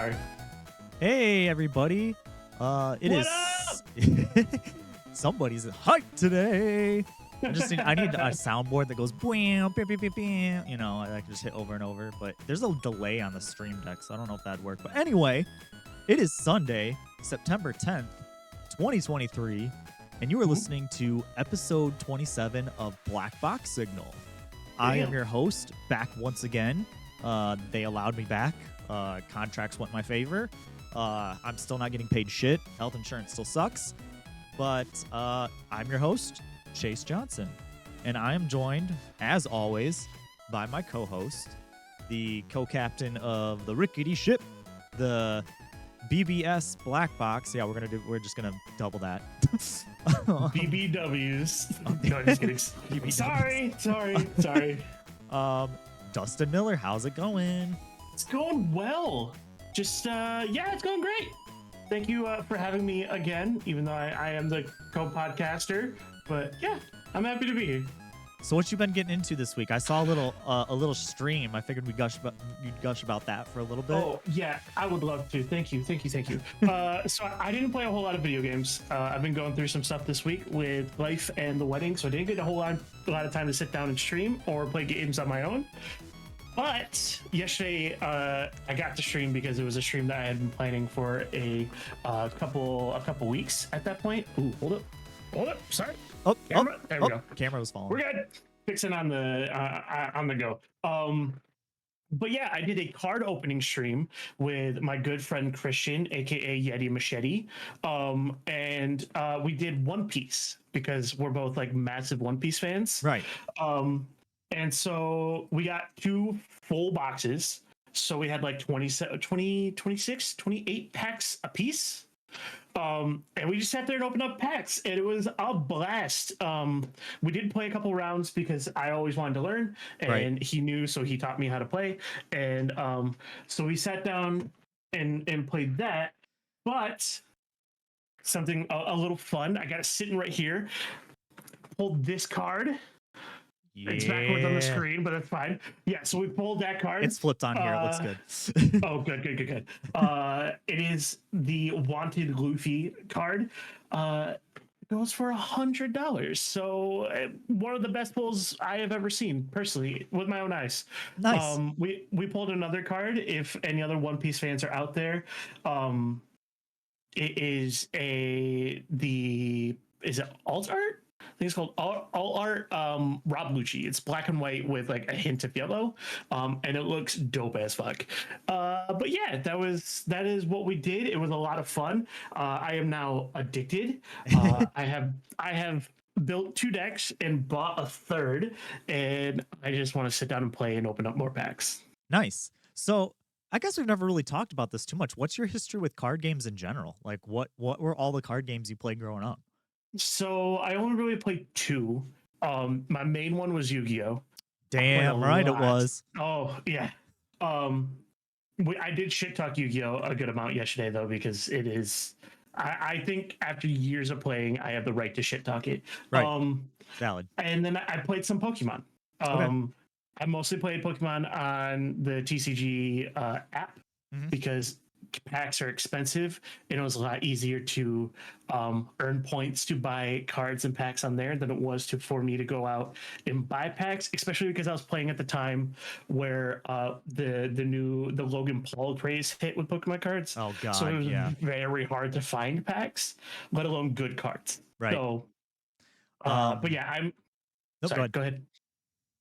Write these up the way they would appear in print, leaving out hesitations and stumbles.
Sorry. Hey everybody. It What is somebody's hyped today. I need a soundboard that goes bam, bam, bam, bam, bam. You know, I can just hit over and over. But there's a delay on the stream deck, so I don't know if that'd work. But anyway, it is Sunday, September 10th, 2023, and you are listening to episode 27 of Black Box Signal. I am your host, back once again. They allowed me back. Contracts went in my favor. I'm still not getting paid shit. Health insurance still sucks. But I'm your host, Chase Johnson. And I am joined, as always, by my co-host, the co-captain of the rickety ship, the BBS Black Box. Yeah, we're just gonna double that. BBWs. No, just kidding. BBWs. Sorry. Dustin Miller, how's it going? It's going well. Just it's going great. Thank you for having me again, even though I am the co-podcaster. But yeah, I'm happy to be here. So what you been getting into this week? I saw a little stream. I figured you'd gush about that for a little bit. Oh yeah, I would love to. Thank you. So I didn't play a whole lot of video games. I've been going through some stuff this week with life and the wedding, so I didn't get a lot of time to sit down and stream or play games on my own. But yesterday, I got to stream because it was a stream that I had been planning for a couple weeks at that point. Ooh, hold up. Sorry. Camera. There we go. Camera was falling. We're good. Fixing on the go. But yeah, I did a card opening stream with my good friend Christian, aka Yeti Machete, and we did One Piece because we're both like massive One Piece fans, right? And so we got 2 full boxes. So we had like 26, 28 packs a piece. And we just sat there and opened up packs, and it was a blast. We did play a couple rounds because I always wanted to learn, and he knew, so he taught me how to play. And so we sat down and played that. But something a little fun, I got it sitting right here. Pulled this card. Yeah. It's backwards on the screen, but that's fine. Yeah, so we pulled that card. It's flipped on here. It looks good. Oh, good. It is the Wanted Luffy card. It goes for $100. So one of the best pulls I have ever seen, personally, with my own eyes. Nice. We pulled another card. If any other One Piece fans are out there, it is is it alt art? I think it's called All Art Rob Lucci. It's black and white with like a hint of yellow, and it looks dope as fuck. But yeah, that is what we did. It was a lot of fun. I am now addicted. I have built 2 decks and bought a third, and I just want to sit down and play and open up more packs. Nice. So I guess we've never really talked about this too much. What's your history with card games in general? Like, what were all the card games you played growing up? So I only really played 2. My main one was Yu-Gi-Oh. Damn right it was. Oh yeah. I did shit talk Yu-Gi-Oh a good amount yesterday though, because it is. I think after years of playing, I have the right to shit talk it. Right. Valid. And then I played some Pokemon. Okay. I mostly played Pokemon on the TCG app because packs are expensive, and it was a lot easier to earn points to buy cards and packs on there than it was for me to go out and buy packs, especially because I was playing at the time where the Logan Paul craze hit with Pokemon cards. Oh god, so it was very hard to find packs, let alone good cards. Right. So but yeah, sorry, go ahead.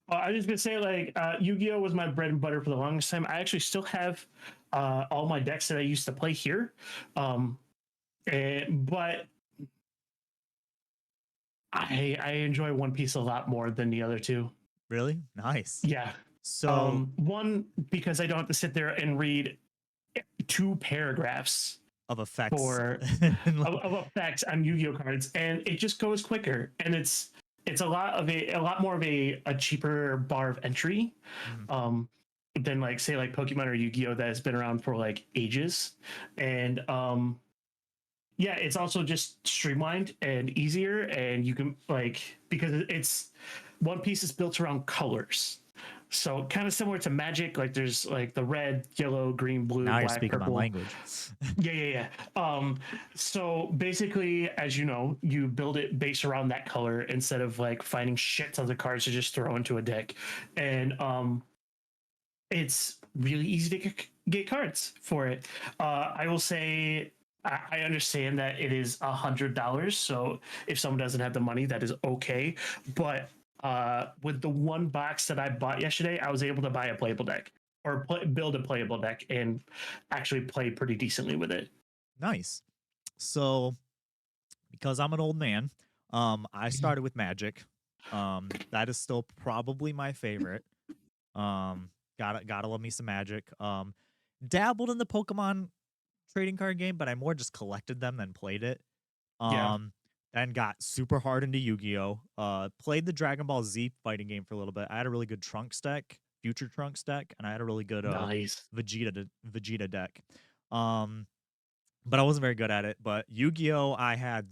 I was just gonna say, like, Yu-Gi-Oh was my bread and butter for the longest time. I actually still have all my decks that I used to play here, but I enjoy One Piece a lot more than the other 2. Really? Nice. Yeah. So one, because I don't have to sit there and read 2 paragraphs of effects of effects on Yu-Gi-Oh cards, and it just goes quicker, and it's a lot more of a cheaper bar of entry than like say like Pokemon or Yu-Gi-Oh that has been around for like ages. And yeah, it's also just streamlined and easier, and you can like, because it's One Piece is built around colors. So kind of similar to Magic, like there's like the red, yellow, green, blue, Now you're black, speaking my purple. language. Yeah. So basically, as you know, you build it based around that color instead of like finding shit tons of cards to just throw into a deck. And it's really easy to get cards for it. I will say I understand that it is $100. So if someone doesn't have the money, that is okay. But with the one box that I bought yesterday, I was able to buy a playable deck or build a playable deck and actually play pretty decently with it. Nice. So, because I'm an old man, I started with Magic. That is still probably my favorite. Gotta love me some Magic. Dabbled in the Pokemon trading card game, but I more just collected them than played it. Yeah, Um, then got super hard into Yu-Gi-Oh. Played the Dragon Ball Z fighting game for a little bit. I had a really good Trunks deck, Future Trunks deck, and I had a really good nice. Vegeta deck. Um, but I wasn't very good at it. But Yu-Gi-Oh, I had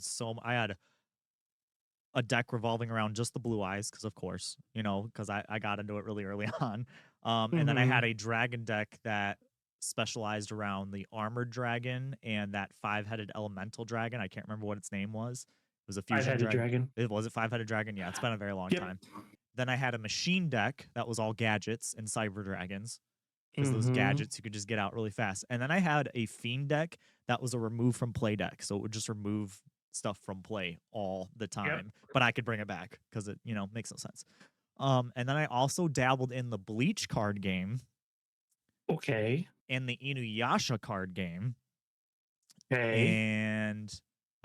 a deck revolving around just the blue eyes, because of course, because I got into it really early on. And then I Mm-hmm. had a dragon deck that specialized around the armored dragon and that five-headed elemental dragon. I can't remember what its name was. It was a I've fusion had a dragon. dragon. It was a five-headed dragon. Yeah, it's been a very long Yep. time. Then I had a machine deck that was all gadgets and cyber dragons, because those Mm-hmm. gadgets you could just get out really fast. And then I had a fiend deck that was a remove from play deck, so it would just remove stuff from play all the Yep. time, but I could bring it back because it makes no sense. And then I also dabbled in the Bleach card game Okay. and the Inuyasha card game, Okay. and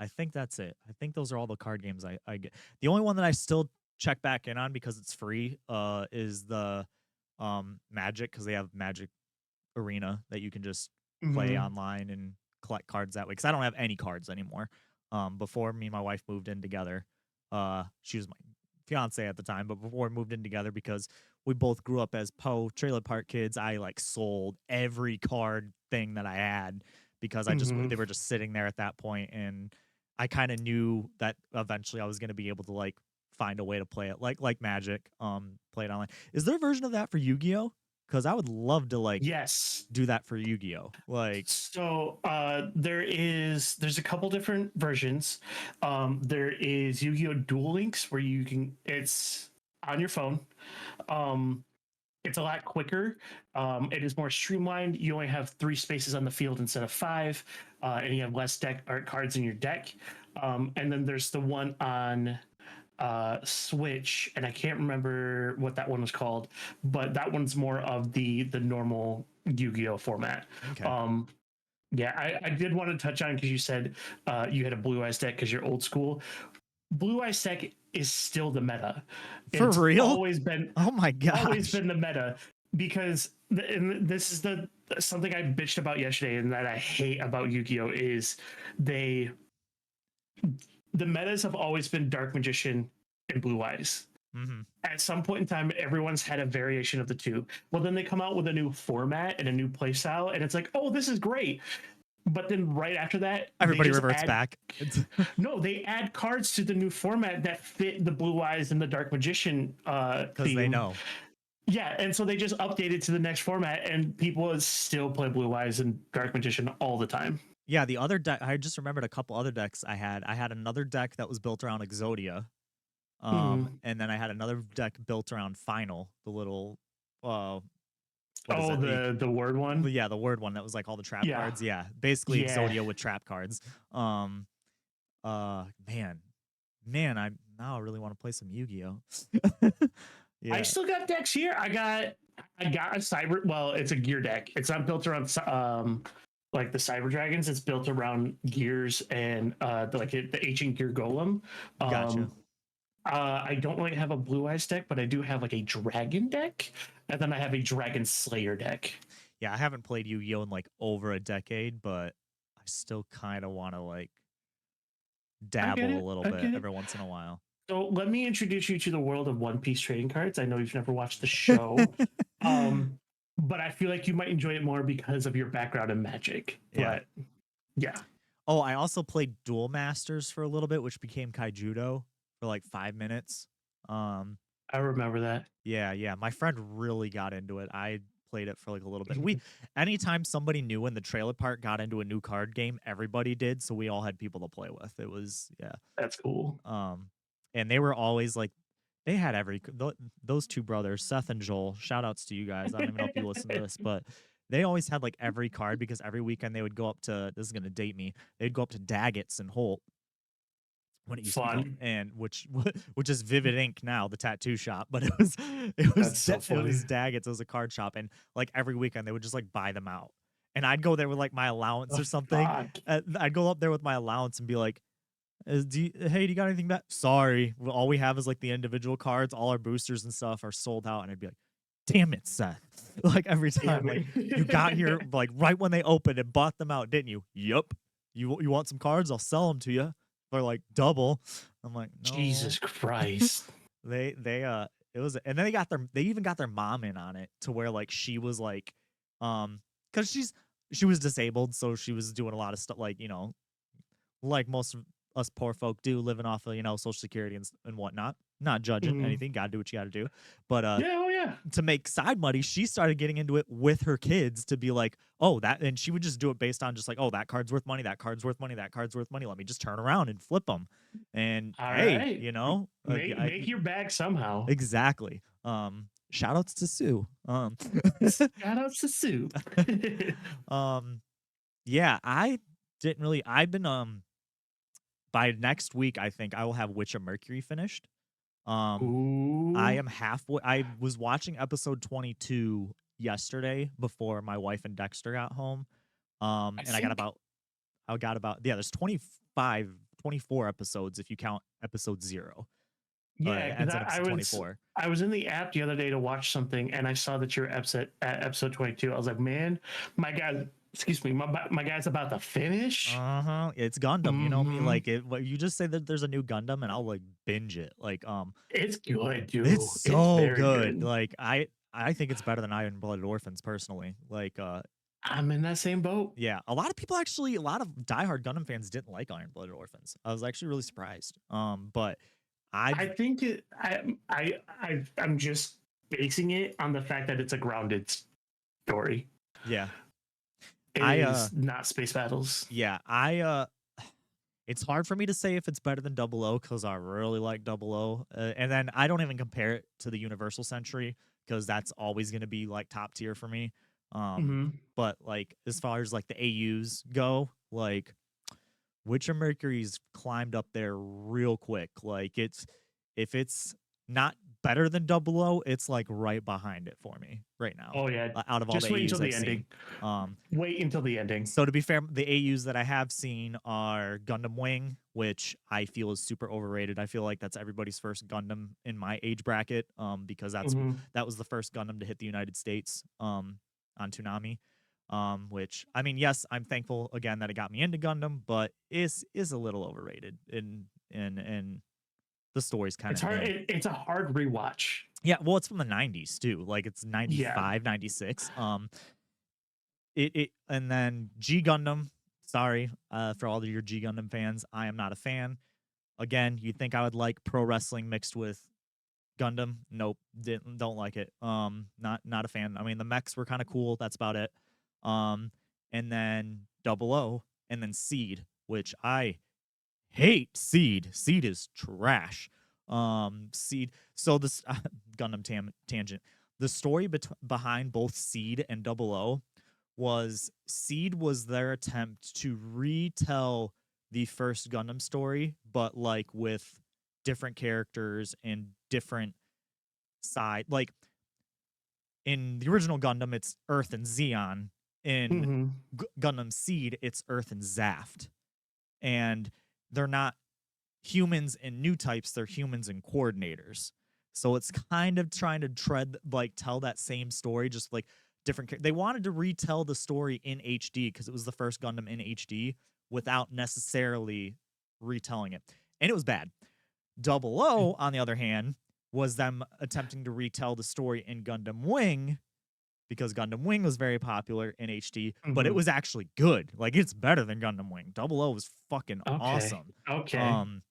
I think that's it. I think those are all the card games I get. The only one that I still check back in on because it's free is the Magic, because they have Magic Arena that you can just play Mm-hmm. online and collect cards that way. Because I don't have any cards anymore. Before me and my wife moved in together, she was my fiance at the time, but before we moved in together, because we both grew up as trailer park kids, I like sold every card thing that I had because Mm-hmm. they were just sitting there at that point, and I kind of knew that eventually I was going to be able to like find a way to play it like Magic, play it online. Is there a version of that for Yu-Gi-Oh? Because I would love to like Yes. do that for Yu-Gi-Oh. Like, So there's a couple different versions. There is Yu-Gi-Oh! Duel Links where you can it's on your phone. Um, it's a lot quicker. It is more streamlined. You only have three spaces on the field instead of five, and you have less deck art cards in your deck. And then there's the one on Switch, and I can't remember what that one was called, but that one's more of the normal Yu-Gi-Oh format. okay. Um, yeah, I did want to touch on because you said you had a Blue Eyes deck because you're old school. Blue Eyes deck is still the meta. For It's real? Oh my always gosh. been the meta because and this is the something I bitched about yesterday and that I hate about Yu-Gi-Oh is they the metas have always been Dark Magician and Blue Eyes. Mm-hmm. At some point in time, everyone's had a variation of the two. Well, then they come out with a new format and a new playstyle, and it's like, oh, this is great. But then right after that, they Everybody just reverts add back. no, they add cards to the new format that fit the Blue Eyes and the Dark Magician Because they theme. know. Yeah, and so they just update it to the next format, and people still play Blue Eyes and Dark Magician all the time. Yeah, the other deck, I just remembered a couple other decks I had. I had another deck that was built around Exodia. Mm. And then I had another deck built around Final, the little uh what is Oh, it? the word one. Yeah, the word one that was like all the trap Yeah, cards. Yeah. Basically yeah. Exodia with trap cards. Um man. Man, I really want to play some Yu-Gi-Oh. I Yeah. still got decks here. I got a cyber. Well, it's a gear deck. It's not built around like the cyber dragons. It's built around gears and the ancient gear golem. Gotcha. Um, I don't really have a blue eyes deck, but I do have like a dragon deck, and then I have a dragon slayer deck. Yeah, I haven't played Yu-Gi-Oh in like over a decade, but I still kind of want to like I get dabble a it. little I bit get it. every once in a while. So let me introduce you to the world of One Piece trading cards. I know you've never watched the show, um, but I feel like you might enjoy it more because of your background in Magic. Yeah. But yeah, Oh, I also played Duel Masters for a little bit, which became Kaijudo for like 5 minutes. Um, I remember that. Yeah, yeah. My friend really got into it. I played it for like a little bit. Anytime somebody new in the trailer park got into a new card game, everybody did. So we all had people to play with. It was, yeah. That's cool. Um, and they were always like, they had those two brothers, Seth and Joel. Shout outs to you guys. I don't even know if you listen to this, but they always had like every card because every weekend they would go up to, this is going to date me, they'd go up to Daggett's and Holt when it used to be called, Fun. and which is Vivid Ink now, the tattoo shop, but it was That's so it funny. was Daggett's. It was a card shop, and like every weekend they would just like buy them out, and I'd go there with like my allowance Oh, or something. fuck. I'd go up there with my allowance and be like, hey, do you got anything back? Sorry, all we have is like the individual cards. All our boosters and stuff are sold out, and I'd be like, damn it, Seth. Like every Yeah, time, like man. you got here like right when they opened and bought them out, didn't you? Yup. You want some cards? I'll sell them to you for like double. I'm like, no. Jesus Christ. They it was, and then they even got their mom in on it to where like she was like, because she was disabled, so she was doing a lot of stuff like, like most of us poor folk do, living off of, Social Security and whatnot. Not judging Mhm. anything, gotta do what you gotta do. But Yeah, oh yeah. to make side money, she started getting into it with her kids to be like, oh, that, and she would just do it based on just like, oh, that card's worth money, that card's worth money, that card's worth money. Let me just turn around and flip them. And All hey, right. Make your bag somehow. exactly. Shout outs to Sue. Shout out to Sue. um, yeah, I didn't really. I've been by next week, I think I will have Witch of Mercury finished. Um, I Ooh. am halfway. I was watching episode 22 yesterday before my wife and Dexter got home. I And think I got about, yeah, there's 25, 24 episodes if you count episode 0. yeah, It because ends at episode 24. I was in the app the other day to watch something, and I saw that you're at episode 22. I was like, man, my guy, excuse me, my guy's about to finish. Uh-huh. It's Gundam, you know me. Hmm. Like you just say that there's a new Gundam and I'll like binge it. Like It's good, it's dude. It's so very good. good. Like I think it's better than Iron Blooded Orphans personally. Like I'm in that same boat. yeah, a lot of diehard Gundam fans didn't like Iron Blooded Orphans. I was actually really surprised. But I've I think I'm just basing it on the fact that it's a grounded story. yeah. It I is not space battles. yeah, it's hard for me to say if it's better than Double O because I really like Double O. And then I don't even compare it to the Universal Century because that's always going to be like top tier for me. Um, Hmm. but like as far as like the AUs go, like Witcher Mercury's climbed up there real quick. Like if it's not better than Double O, it's like right behind it for me right now. Oh yeah, Out of all the just wait until AUs the I've ending. seen. Um, Wait until the ending. so to be fair, the AUs that I have seen are Gundam Wing, which I feel is super overrated. I feel like that's everybody's first Gundam in my age bracket, because Hmm. that was the first Gundam to hit the United States, on Toonami. Which I mean, yes, I'm thankful again that it got me into Gundam, but is a little overrated, and the story's kind It's of hard. meh. It's a hard rewatch. Yeah, well, it's from the 90s too. Like it's Yeah. 95, 96. It and then G Gundam. Sorry, for all of your G Gundam fans, I am not a fan. Again, you'd think I would like pro wrestling mixed with Gundam. Nope, don't like it. Not a fan. I mean, the mechs were kind of cool. That's about it. Um, and then Double O, and then Seed, which I hate. Seed is trash. Seed. So this Gundam tangent. The story behind both Seed and Double O was Seed was their attempt to retell the first Gundam story, but like with different characters and different side. Like in the original Gundam, it's Earth and Xeon. In Hmm. Gundam Seed, it's Earth and Zaft, and they're not humans and new types; they're humans and coordinators. So it's kind of trying to tell that same story, just like different. They wanted to retell the story in HD because it was the first Gundam in HD without necessarily retelling it, and it was bad. Double O, on the other hand, was them attempting to retell the story in Gundam Wing because Gundam Wing was very popular in HD, but it Hmm. was actually good. Like it's better than Gundam Wing. Double O was fucking Okay. awesome. Okay. Um,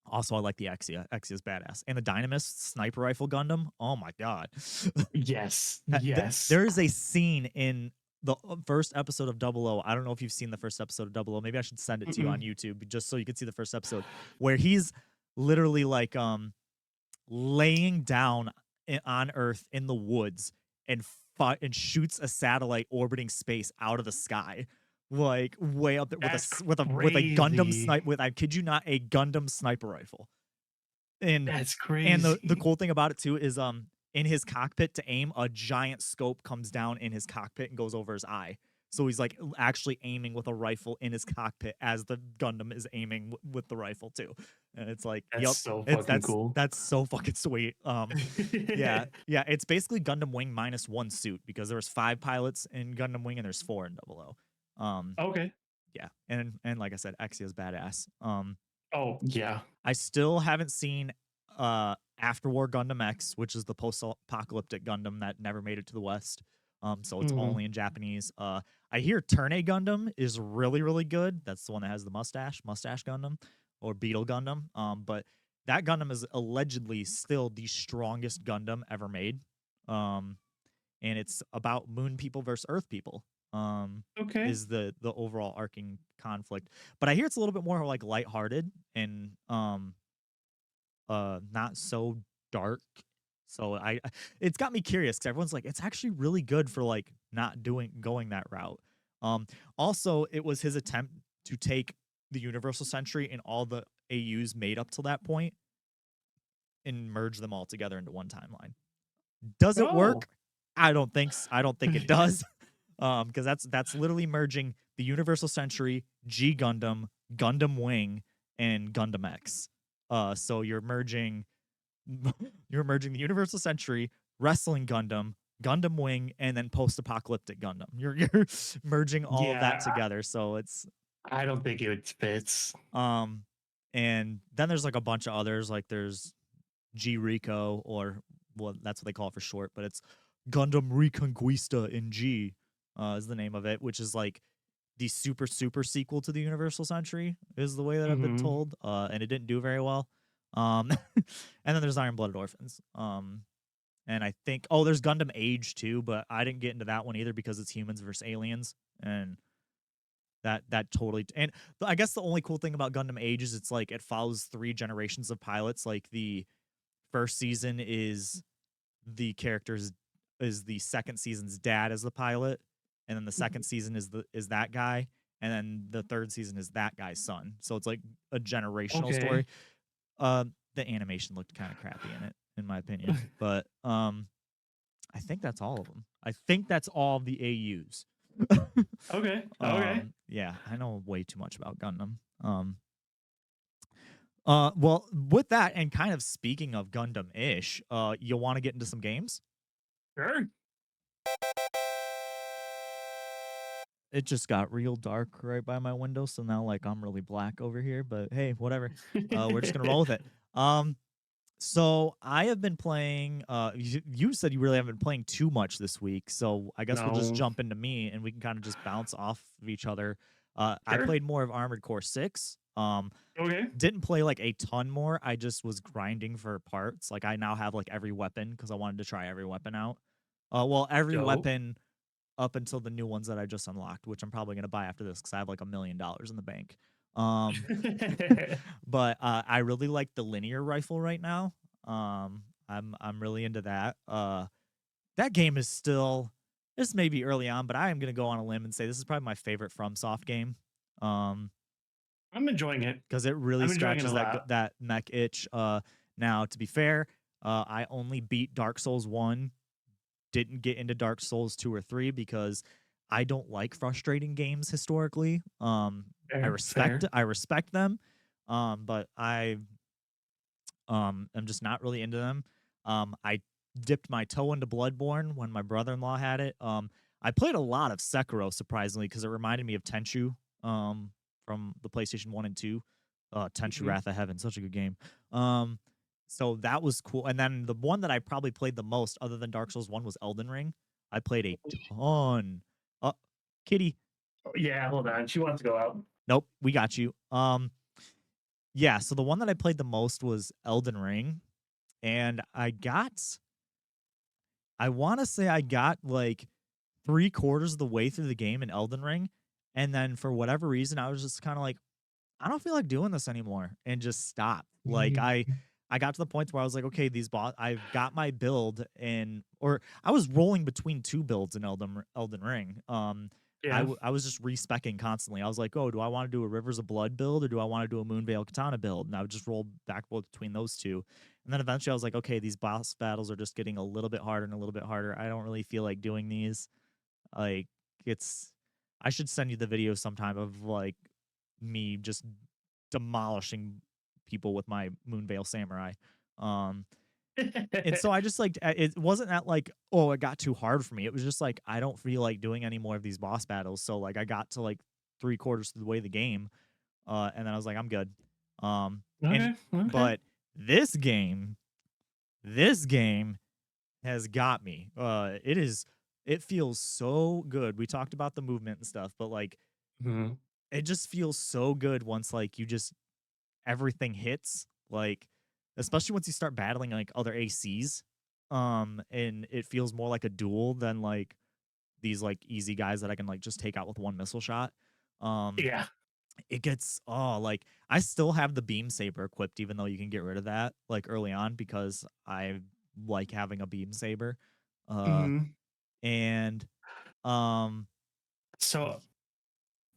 Also, I like the Exia. Exia's badass. And the Dynamist sniper rifle Gundam. Oh my god. Yes, yes. There is a scene in the first episode of Double O. I don't know if you've seen the first episode of Double O. Maybe I should send it to you on Mm-mm. YouTube just so you can see the first episode where he's literally like laying down on Earth in the woods and and shoots a satellite orbiting space out of the sky, like way up there with That's with a Gundam crazy. snipe with I kid you not a Gundam sniper rifle. And That's the crazy. cool thing about it too is in his cockpit to aim, a giant scope comes down in his cockpit and goes over his eye. So he's like actually aiming with a rifle in his cockpit as the Gundam is aiming with the rifle too. And it's like, That's yep, so fucking cool. that's so fucking sweet. Yeah, yeah, it's basically Gundam Wing minus one suit because there was 5 pilots in Gundam Wing and there's 4 in Double O. Okay. Yeah, and like I said, Exia's badass. Oh yeah. I still haven't seen After War Gundam X, which is the post-apocalyptic Gundam that never made it to the West. So it's Mhm. only in Japanese. I hear Turne Gundam is really, really good. That's the one that has the mustache Gundam, or Beetle Gundam. But that Gundam is allegedly still the strongest Gundam ever made. Um, and it's about Moon people versus Earth people. Okay. Is the overall arcing conflict. But I hear it's a little bit more like lighthearted and not so dark. So it's got me curious because everyone's like, it's actually really good for like not going that route. Also, it was his attempt to take the Universal Century and all the AUs made up till that point and merge them all together into one timeline. Does it Oh. work? I don't think it does. Because that's literally merging the Universal Century, G Gundam, Gundam Wing, and Gundam X. So you're merging you're merging the Universal Century, Wrestling Gundam, Gundam Wing, and then post-apocalyptic Gundam. You're merging all of that Yeah. together. So it's I don't think it fits. um and then there's like a bunch of others, like there's G Rico, or well, that's what they call it for short, but it's Gundam Reconquista in G, is the name of it, which is like the super sequel to the Universal Century, is the way that I've been Hmm. told. And it didn't do very well. And then there's Iron Blooded Orphans. And I think there's Gundam Age too, but I didn't get into that one either because it's humans versus aliens, and that totally and I guess the only cool thing about Gundam Age is it's like it follows 3 generations of pilots. Like the first season is the character's is the second season's dad as the pilot, and then the second season is that guy, and then the third season is that guy's son. So it's like a generational story. Okay. The animation looked kind of crappy in it, in my opinion, but I think that's all of them. I think that's all of the AUs. Okay. Okay. Yeah, I know way too much about Gundam. Well, with that, and kind of speaking of Gundam-ish, you want to get into some games? Sure. It just got real dark right by my window, so now like I'm really black over here. But hey, whatever. We're just gonna roll with it. Um, so I have been playing. You said you really haven't been playing too much this week, so I guess we'll just No. jump into me and we can kind of just bounce off of each other. I Sure. played more of Armored Core 6. Okay. Didn't play like a ton more. I just was grinding for parts. Like I now have like every weapon because I wanted to try every weapon out. Well, every Dope. weapon up until the new ones that I just unlocked, which I'm probably gonna buy after this because I have like $1 million in the bank. Um, but I really like the linear rifle right now. I'm really into that. That game is still, this may be early on, but I am gonna go on a limb and say this is probably my favorite FromSoft game. Um, I'm enjoying it. because it really I'm enjoying it a scratches lot. that mech itch. Now to be fair, I only beat Dark Souls 1, didn't get into Dark Souls 2 or 3 because I don't like frustrating games historically. Fair. Fair. I respect them, but am just not really into them. I dipped my toe into Bloodborne when my brother-in-law had it. I played a lot of Sekiro surprisingly because it reminded me of Tenchu from the PlayStation 1 and 2. Tenchu Mhm. Wrath of Heaven, such a good game. Um, so that was cool. And then the one that I probably played the most, other than Dark Souls 1, was Elden Ring. I played a ton. Uh, Kitty, Yeah. Hold on. She wants to go out. nope, we got you. Yeah, so the one that I played the most was Elden Ring, and I wanna say I got, like, 3/4 of the way through the game in Elden Ring, and then for whatever reason, I was just kinda like, I don't feel like doing this anymore and just stop. Like I got to the point where I was like, okay, I've got my build and or I was rolling between two builds in Elden Ring. Yeah. I was just respecking constantly. I was like, oh, do I want to do a Rivers of Blood build or do I want to do a Moonveil Katana build? And I would just roll back and forth between those two. And then eventually I was like, okay, these boss battles are just getting a little bit harder and a little bit harder. I don't really feel like doing these. Like it's I should send you the video sometime of like me just demolishing people with my Moonveil Samurai. Um, and so I just like it wasn't that like, oh, it got too hard for me. It was just like I don't feel like doing any more of these boss battles. So like I got to like 3/4 through the way of the game, and then I was like, I'm good. And Okay. Okay. but this game, this game has got me. It feels so good. We talked about the movement and stuff, but like Mhm. it just feels so good once like you just everything hits, like, especially once you start battling, like, other ACs, and it feels more like a duel than, like, these, like, easy guys that I can, like, just take out with one missile shot. Um, Yeah. it gets like, I still have the beam saber equipped even though you can get rid of that, like, early on because I like having a beam saber, uh, Hmm. and, um So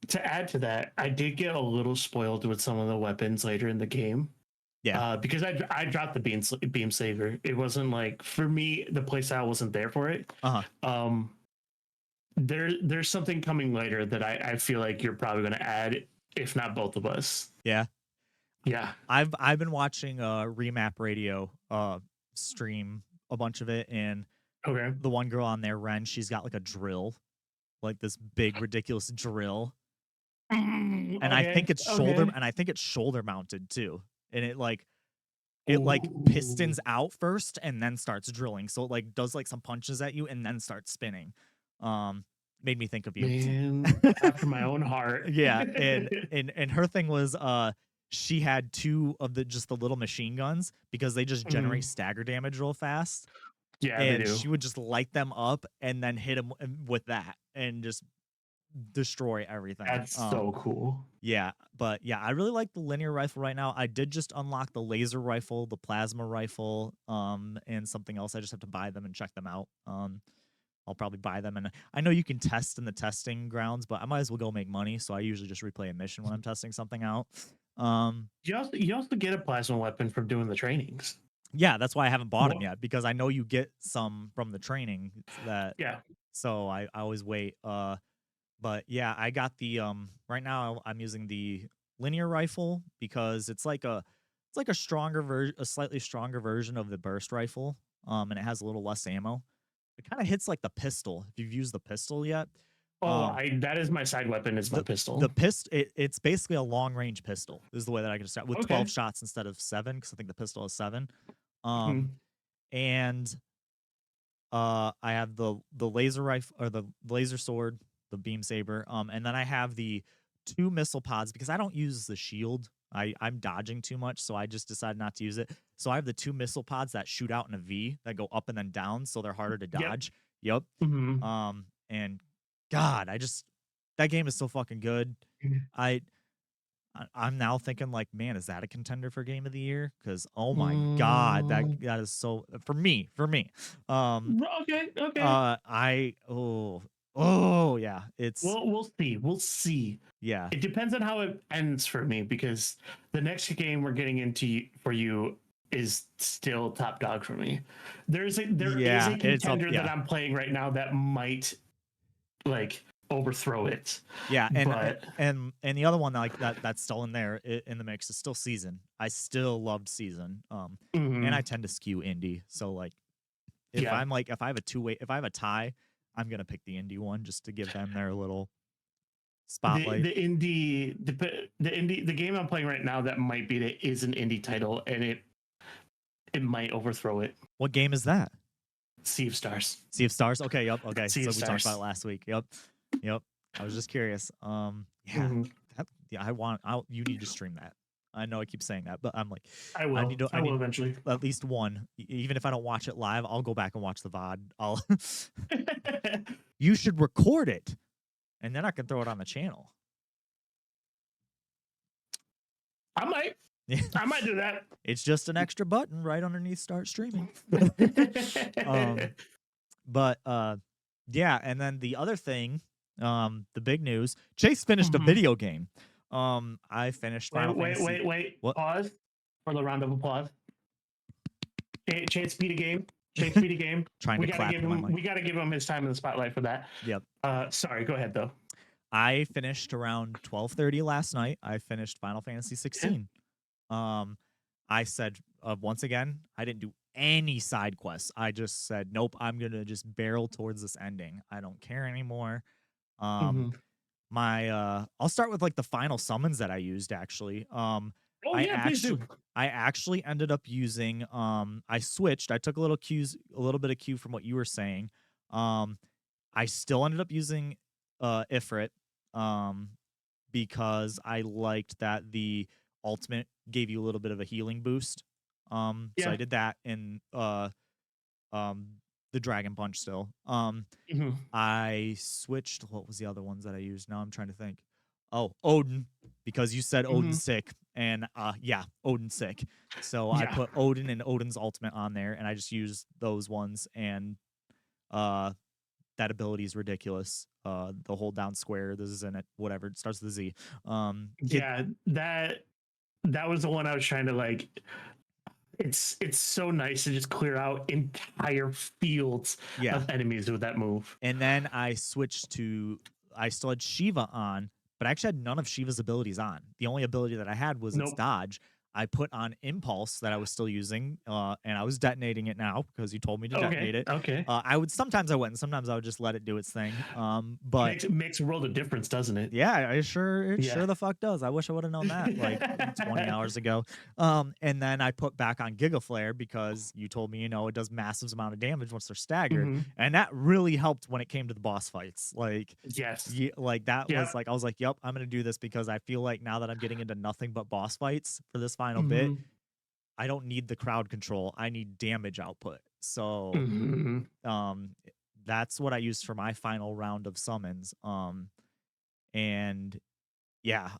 to add to that, I did get a little spoiled with some of the weapons later in the game. yeah, Because I dropped the beam saver. It wasn't like for me the playstyle wasn't there for it. uh-huh, Um, there's something coming later that I feel like you're probably going to add, if not both of us. yeah. Yeah. I've been watching, Remap Radio, stream a bunch of it, and Okay. the one girl on there, Ren, she's got like a drill, like this big ridiculous drill, Okay. Okay. and I think it's shoulder mounted too, and it like Ooh, pistons out first and then starts drilling, so it like does like some punches at you and then starts spinning. Um, made me think of you. man, after my own heart. Yeah, and her thing was she had two of the little machine guns because they just generate Mhm. stagger damage real fast, Yeah, they and do. she would just light them up and then hit him with that and just destroy everything. That's so cool. Yeah, but yeah, I really like the linear rifle right now. I did just unlock the laser rifle, the plasma rifle, and something else. I just have to buy them and check them out. I'll probably buy them, and I know you can test in the testing grounds, but I might as well go make money. So I usually just replay a mission when I'm testing something out. Um, You also get a plasma weapon from doing the trainings. yeah, that's why I haven't bought them Well, yet because I know you get some from the training that. yeah. So I always wait. But yeah, I got the right now I'm using the linear rifle because it's like a a slightly stronger version of the burst rifle. And it has a little less ammo. It kind of hits like the pistol if you've used the pistol yet. Oh, Um I that is my side weapon is my the pistol. it's basically a long range pistol is the way that I can describe with 12 Okay. shots instead of 7 because I think the pistol is 7. Um Mhm. and I have the laser rifle or the laser sword, the beam saber, and then I have the 2 missile pods because I don't use the shield. I'm dodging too much, so I just decided not to use it. So I have the 2 missile pods that shoot out in a V that go up and then down, so they're harder to Yep. dodge. Yep. Mhm. And God, that game is so fucking good. I I'm now thinking like, man, is that a contender for game of the year? Because oh my God, Mm, that is so for me. Um, okay, okay. I oh yeah, it's We'll see. We'll see. yeah, It depends on how it ends for me because the next game we're getting into for you is still top dog for me. There is a it's up, contender that yeah, I'm playing right now that might like overthrow it, yeah, but and the other one like that's still in there in the mix is still Season. I still loved Season, and I mhm, tend to skew indie, so like yeah. if I have a if I have a tie, I'm gonna pick the indie one just to give them their little The spotlight. the indie the indie the game I'm playing right now that might beat it is an indie title and it might overthrow it. What game is that? Sea of Stars. Sea of Stars? Okay, yep, okay. Sea So of we talked about it Stars. last week. Yep. Yep. I was just curious. Yeah. Mhm. Yeah, you need to stream that. I know I keep saying that, but I'm like, I I will. need to, I I will need eventually. at least one. Even if I don't watch it live, I'll go back and watch the VOD. I'll. You should record it, and then I can throw it on the channel. I might. Yeah. I might do that. It's just an extra button right underneath start streaming. um, but yeah, and then the other thing, the big news, Chase finished a Mhm. video game. I finished Wait, Final wait, Fantasy. wait, wait. What? Pause for the round of applause. Chance beat a game. Chance beat a game. Trying We to gotta clap give in my him. mic. We gotta give him his time in the spotlight for that. Yep. Sorry. Go ahead though. I finished around 12:30 last night. I finished Final Fantasy 16. Um, I said once again, I didn't do any side quests. I just said, nope, I'm gonna just barrel towards this ending. I don't care anymore. Um, Hmm. I'll start with like the final summons that I used actually. Oh I yeah, please actually do. I actually ended up using I switched. I took a little bit of cue from what you were saying. Um, I still ended up using Ifrit um because I liked that the ultimate gave you a little bit of a healing boost. So I Yeah. did that in um the Dragon Punch still. Hmm. I switched. What was the other ones that I used? Now I'm trying to think. Oh, Odin, because you said Hmm. Odin's sick, and yeah, Odin's sick. So I Yeah. put Odin and Odin's ultimate on there, and I just used those ones, and uh, that ability is ridiculous. The hold down square, this is in it, whatever. It starts with a Z. It Yeah. That was the one I was trying to like. It's so nice to just clear out entire fields yeah, of enemies with that move. and then I switched to I still had Shiva on, but I actually had none of Shiva's abilities on. The only ability that I had was its Nope. dodge. I put on Impulse that I was still using, and I was detonating it now because you told me to Okay. detonate it. Okay. I would sometimes I wouldn't, sometimes I would just let it do its thing. But Makes a world of difference, doesn't it? yeah, it Yeah. sure the fuck does. I wish I would have known that like 20 hours ago. And then I put back on Giga Flare because you told me, it does massive amount of damage once they're staggered. Hmm. And that really helped when it came to the boss fights. Like, Yes. yeah, like that was Yep. like I was like, yep, I'm gonna do this because I feel like now that I'm getting into nothing but boss fights for this final bit, Hmm. I don't need the crowd control. I need damage output. So Hmm. um that's what I used for my final round of summons. And yeah,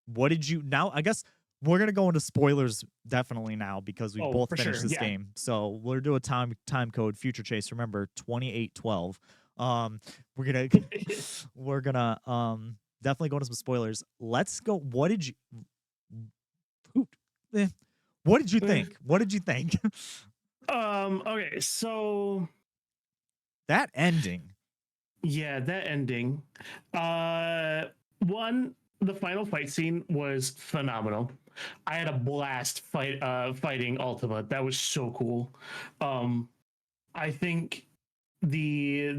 what did you now? I guess we're gonna go into spoilers definitely now because we Oh, both for finished sure. this Yeah. game. So we'll do a time code future chase. Remember 2812. We're gonna we're gonna definitely go into some spoilers. Let's go. Who- eh, what did you think? What did you think? Okay. So That ending. yeah, that ending. Uh, one, the final fight scene was phenomenal. I had a blast fighting Ultima. That was so cool. Um, I think the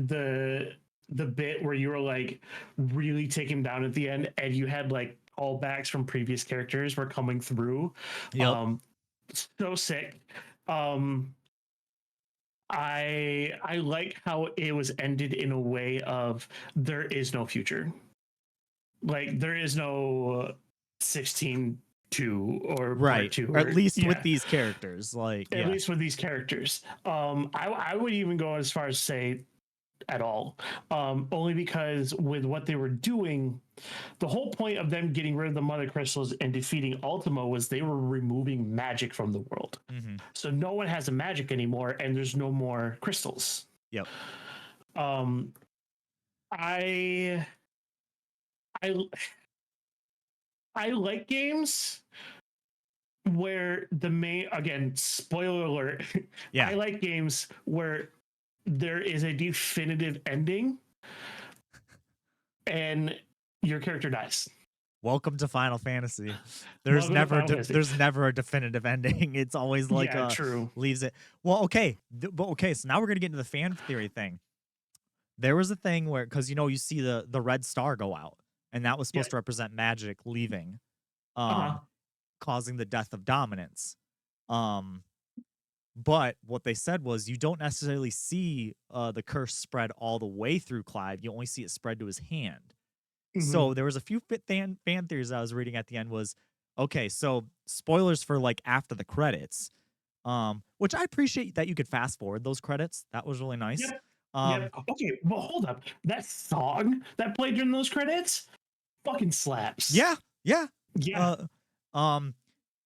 bit where you were like really taking him down at the end, and you had like callbacks from previous characters were coming through. Yep. Um, so sick. Um, I like how it was ended in a way of there is no future. Like there is no 16-2 or part Right. two Or at or least with yeah, these characters. Like, at yeah. least with these characters. I would even go as far as say at all. Only because with what they were doing, the whole point of them getting rid of the mother crystals and defeating Ultimo was they were removing magic from the world. Mm-hmm. So no one has a magic anymore, and there's no more crystals. Yep. Um, I I I like games where the main again spoiler alert. Yeah. I like games where there is a definitive ending and your character dies. Welcome to Final Fantasy. Welcome to Final Fantasy. There's never a definitive ending. It's always like Yeah, true. leaves it. Well, okay. But okay, so now we're going to get into the fan theory thing. There was a thing where cuz you see the red star go out and that was Yeah. supposed to represent magic leaving Uh-huh. causing the death of dominance. Um but what they said was you don't necessarily see the curse spread all the way through Clive. You only see it spread to his hand. So there was a few fan theories I was reading at the end was, okay, so spoilers for like after the credits, which I appreciate that you could fast forward those credits. That was really nice. Yep. Um, Yep. Okay, well, hold up. That song that played during those credits fucking slaps. yeah, yeah. Yeah. Uh, um,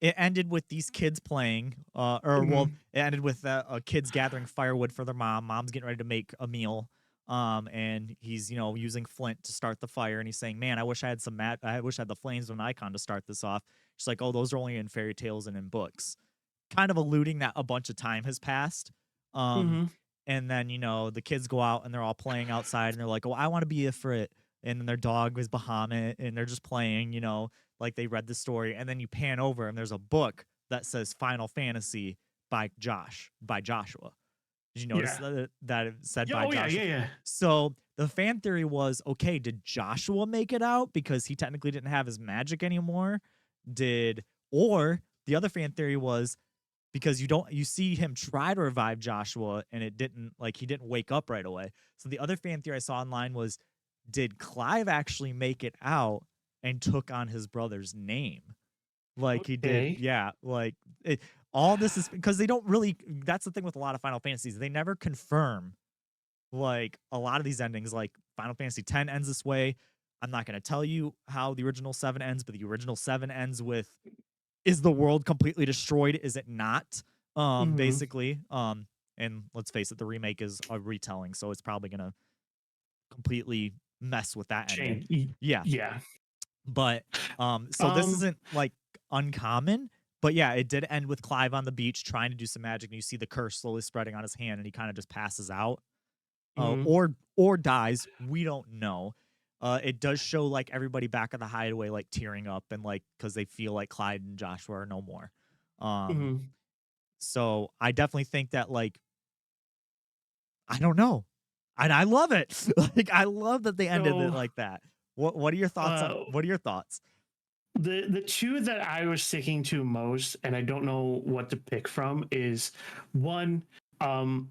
it ended with these kids playing, or well, Mhm. it ended with kids gathering firewood for their mom. Mom's getting ready to make a meal. And he's using flint to start the fire, and he's saying, "Man, I wish I had some I wish I had the flames of an icon to start this off." She's like, "Oh, those are only in fairy tales and in books," kind of alluding that a bunch of time has passed. Um, Mhm. and then the kids go out and they're all playing outside, and they're like, "Oh, I want to be a Frit," and then their dog was Bahamut, and they're just playing, like they read the story, and then you pan over and there's a book that says Final Fantasy by Joshua. Did you notice Yeah. that it said Yeah. by Oh yeah. Joshua? Yeah. Yeah. So the fan theory was, okay, did Joshua make it out because he technically didn't have his magic anymore? Or the other fan theory was because you see him try to revive Joshua and it didn't, like, he didn't wake up right away. So the other fan theory I saw online was, did Clive actually make it out and took on his brother's name? Like he did, Okay. yeah. Like all this is because they don't really. That's the thing with a lot of Final Fantasies. They never confirm like a lot of these endings. Like Final Fantasy X ends this way. I'm not going to tell you how the original 7 ends, but the original 7 ends with, is the world completely destroyed? Is it not? Mhm. Basically. And let's face it, the remake is a retelling, so it's probably gonna completely mess with that ending. Change. Yeah. Yeah. But so this Um. isn't like uncommon, but yeah, it did end with Clive on the beach trying to do some magic, and you see the curse slowly spreading on his hand, and he kind of just passes out, Mhm. or dies. We don't know. It does show like everybody back at the hideaway like tearing up and like because they feel like Clyde and Joshua are no more. Um, Mhm. so I definitely think that like I don't know, and I love it. Like I love that they ended it So, like that. What are your thoughts on? uh, What are your thoughts? the two that I was sticking to most, and I don't know what to pick from, is one. Um,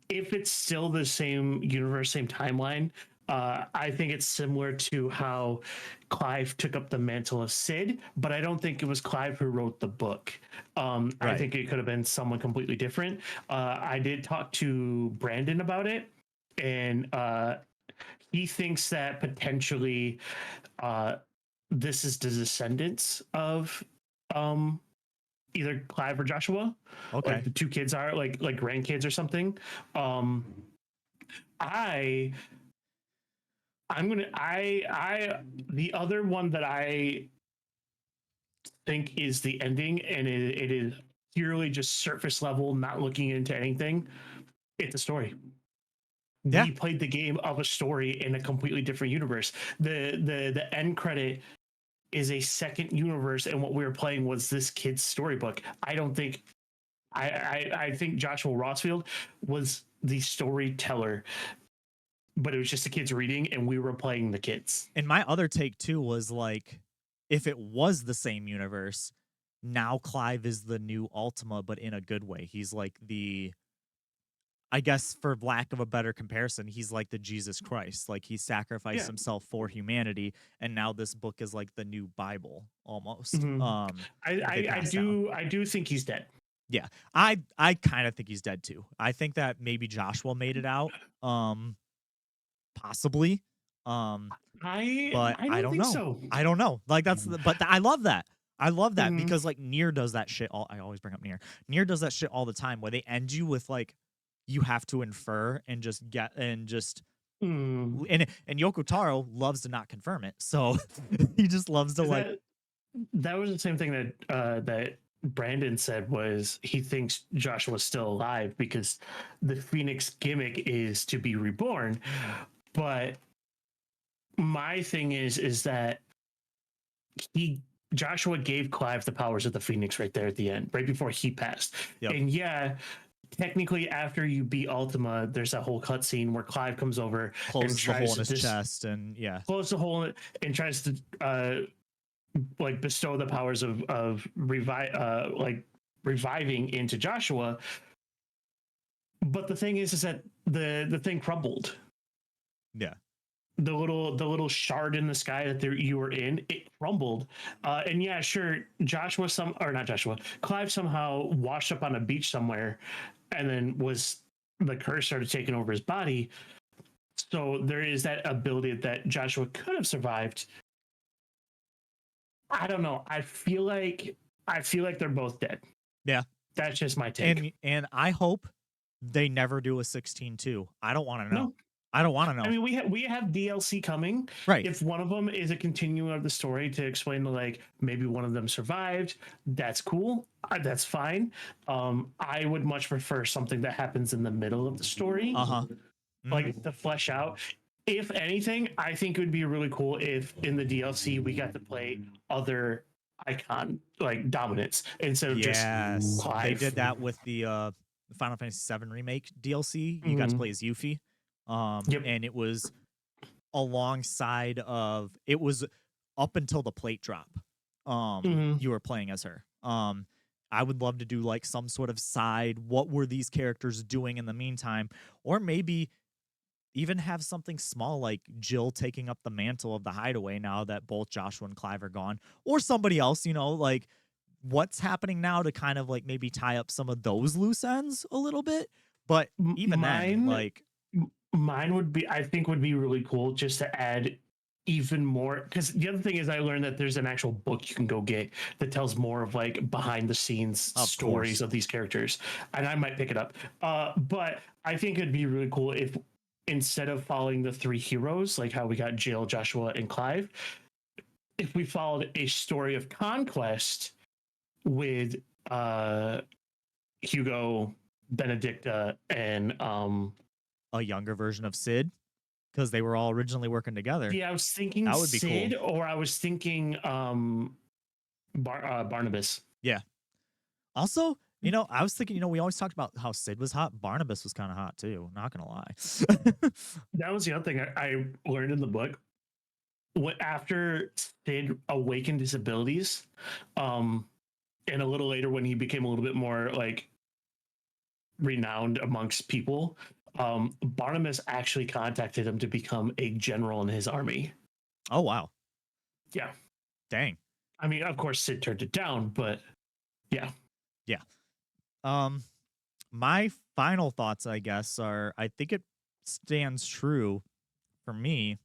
if it's still the same universe, same timeline, I think it's similar to how Clive took up the mantle of Sid, but I don't think it was Clive who wrote the book. I Right. think it could have been someone completely different. I did talk to Brandon about it, and he thinks that potentially uh, this is the descendants of um, either Clive or Joshua, like Okay. the two kids are like grandkids or something. Um, I I'm gonna I the other one that I think is the ending, and it is purely just surface level, not looking into anything. It's a story. Yeah. We played the game of a story in a completely different universe. The end credit is a second universe, and what we were playing was this kid's storybook. I don't think I think Joshua Rossfield was the storyteller, but it was just the kids reading, and we were playing the kids. And my other take too was like, if it was the same universe, now Clive is the new Ultima, but in a good way. He's like I guess for lack of a better comparison, he's like the Jesus Christ. Like he sacrificed Yeah. himself for humanity, and now this book is like the new Bible almost. Mhm. That they I passed down. do think he's dead. Yeah. I kind of think he's dead too. I think that maybe Joshua made it out. Possibly. Um, but I I don't don't think know. so. I don't know. Like I love that. I love that Mhm. because like Nier does that shit all I always bring up Nier. Nier does that shit all the time where they end you with like you have to infer and just get and just Mm. and Yoko Taro loves to not confirm it. So he just loves to Is like that was the same thing that that Brandon said was he thinks Joshua's still alive because the Phoenix gimmick is to be reborn. But my thing is that he Joshua gave Clive the powers of the Phoenix right there at the end, right before he passed. yep, And yeah, technically after you beat Ultima, there's that whole cutscene where Clive comes over and closes the hole tries in to his chest and yeah. close the hole and tries to like bestow the powers of reviving into Joshua. But the thing is that the thing crumbled. Yeah. the little shard in the sky that you were in, it crumbled. And yeah, sure, Joshua some or not Joshua, Clive somehow washed up on a beach somewhere, and then was the curse started taking over his body. So there is that ability that Joshua could have survived. I don't know. I feel like they're both dead. Yeah. That's just my take. And I hope they never do a 16-2. I don't want to know. No, I don't want to I know. mean we have DLC coming. Right. If one of them is a continuing of the story to explain like maybe one of them survived, that's cool. That's fine. I would much prefer something that happens in the middle of the story, Uh-huh. like to flesh out. If anything, I think it would be really cool if in the DLC we got to play other icon like dominants instead of just Yes. They Clive. did that with the Final Fantasy VII Remake DLC. You got to Mhm. play as Yuffie. Yep. And it was alongside of it was up until the plate drop. Mhm. You were playing as her. I would love to do like some sort of side. What were these characters doing in the meantime? Or maybe even have something small like Jill taking up the mantle of the hideaway now that both Joshua and Clive are gone, or somebody else, like what's happening now to kind of like maybe tie up some of those loose ends a little bit. But even then, Mine like, mine would be I think would be really cool just to add even more, because the other thing is I learned that there's an actual book you can go get that tells more of like behind the scenes of stories course. of these characters, and I might pick it up. But I think it'd be really cool if instead of following the three heroes like how we got Jill, Joshua, and Clive, if we followed a story of conquest with uh Hugo, Benedicta, and A younger version of Sid, because they were all originally working together. yeah, I was thinking That would be Sid, cool. or I was thinking Barnabas. Yeah. Also, I was thinking, we always talked about how Sid was hot. Barnabas was kind of hot too. Not gonna lie. That was the other thing I learned in the book. What after Sid awakened his abilities, um, and a little later when he became a little bit more like renowned amongst people, Barnabas actually contacted him to become a general in his army. Oh wow. Yeah, Dang. I mean, of course, Sid turned it down, but yeah. Yeah. Um, my final thoughts, I guess, are I think it stands true for me.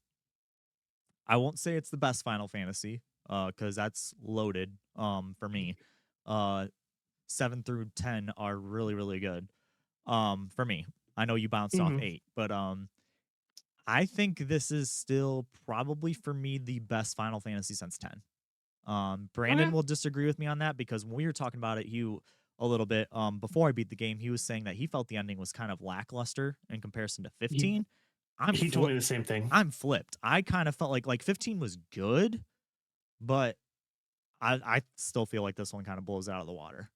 I won't say it's the best Final Fantasy, because that's loaded. For me, uh, 7 through 10 are really, really good. For me, I know you bounced off Mhm. 8, but I think this is still probably for me the best Final Fantasy since 10. Brandon Okay. will disagree with me on that because when we were talking about it, a little bit before I beat the game, he was saying that he felt the ending was kind of lackluster in comparison to He 15. I'm he told fli- me the same thing. I'm flipped. I kind of felt like 15 was good, but I still feel like this one kind of blows it out of the water.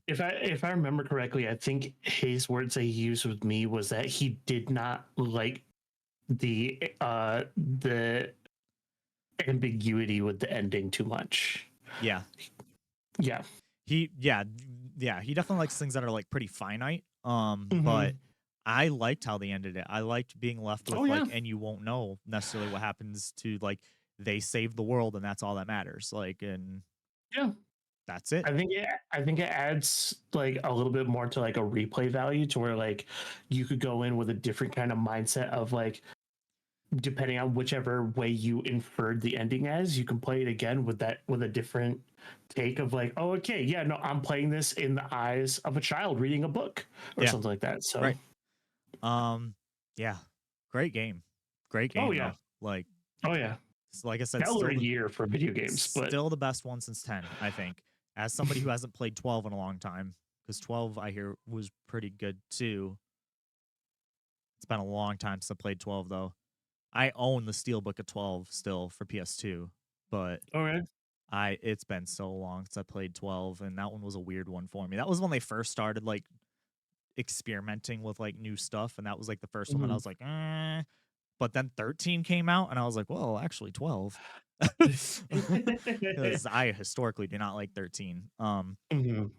If I remember correctly, I think his words that he used with me was that he did not like the ambiguity with the ending too much. Yeah. Yeah. He definitely likes things that are like pretty finite. But Hmm. I liked how they ended it. I liked being left Oh with yeah. like, and you won't know necessarily what happens to like they save the world and that's all that matters. Like, and Yeah. that's it. I think it adds like a little bit more to like a replay value to where like you could go in with a different kind of mindset of like depending on whichever way you inferred the ending as, you can play it again with that with a different take of like, oh, okay, yeah, no, I'm playing this in the eyes of a child reading a book or Yeah. something like that. So, Right. Um, yeah. Great game. Great oh game yeah, though. oh yeah, Like I said, stellar year for video games, but still the best one since 10, I think. As somebody who hasn't played 12 in a long time, because 12 I hear was pretty good too. It's been a long time since I played 12 though. I own the Steelbook of 12 still for PS2, but all right. it's been so long since I played 12, and that one was a weird one for me. That was when they first started like experimenting with like new stuff, and that was like the first one that I Mhm. was like, eh. But then 13 came out, and I was like, well, actually 12. Because I historically do not like 13. Mhm.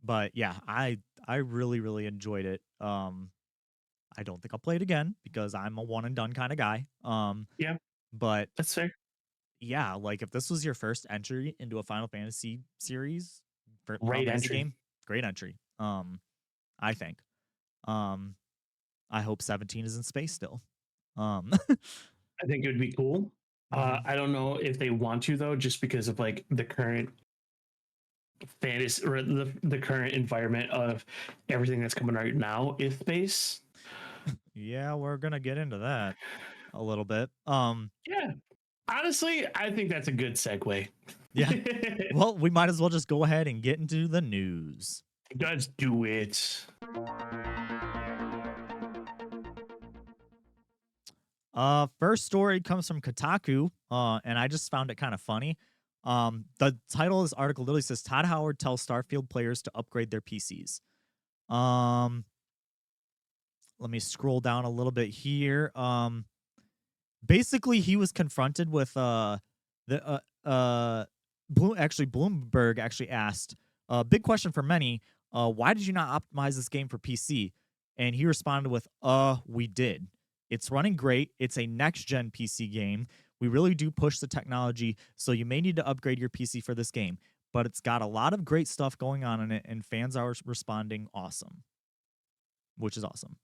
But yeah, I really, really enjoyed it. I don't think I'll play it again because I'm a one and done kind of guy. Yeah, But that's fair. yeah, like if this was your first entry into a Final Fantasy series, for Final Great Fantasy entry. game, great entry. I think. Um, I hope 17 is in space still. Um, I think it would be cool. mhm. I don't know if they want to though, just because of like the current fantasy or the current environment of everything that's coming right now is space. Yeah, we're gonna get into that a little bit. Yeah, honestly, I think that's a good segue. Yeah. Well, we might as well just go ahead and get into the news. Let's do it. First story comes from Kotaku, and I just found it kind of funny. The title of this article literally says Todd Howard tells Starfield players to upgrade their PCs. Um, Let me scroll down a little bit here. Basically he was confronted with the Bloomberg actually asked big question for many, why did you not optimize this game for PC? And he responded with, we did. It's running great. It's a next gen PC game. We really do push the technology, so you may need to upgrade your PC for this game, but it's got a lot of great stuff going on in it and fans are responding awesome, which is awesome.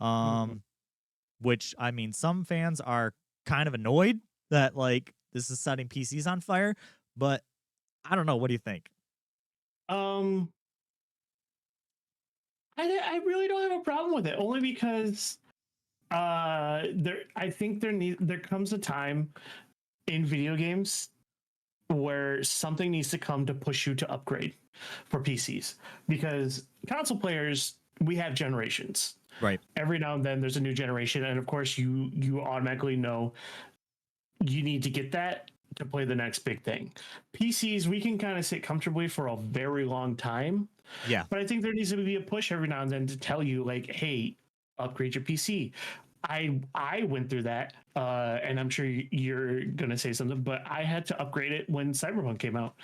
Mhm. um which, I mean, some fans are kind of annoyed that like this is setting PCs on fire, but I don't know. What do you think? Um, I really don't have a problem with it, only because there I think there comes a time in video games where something needs to come to push you to upgrade for PCs, because console players, we have generations. Right. Every now and then there's a new generation, and of course you automatically know you need to get that to play the next big thing. PCs, we can kind of sit comfortably for a very long time, Yeah. but I think there needs to be a push every now and then to tell you like, hey, upgrade your PC. I went through that, and I'm sure you're gonna say something, but I had to upgrade it when Cyberpunk came out,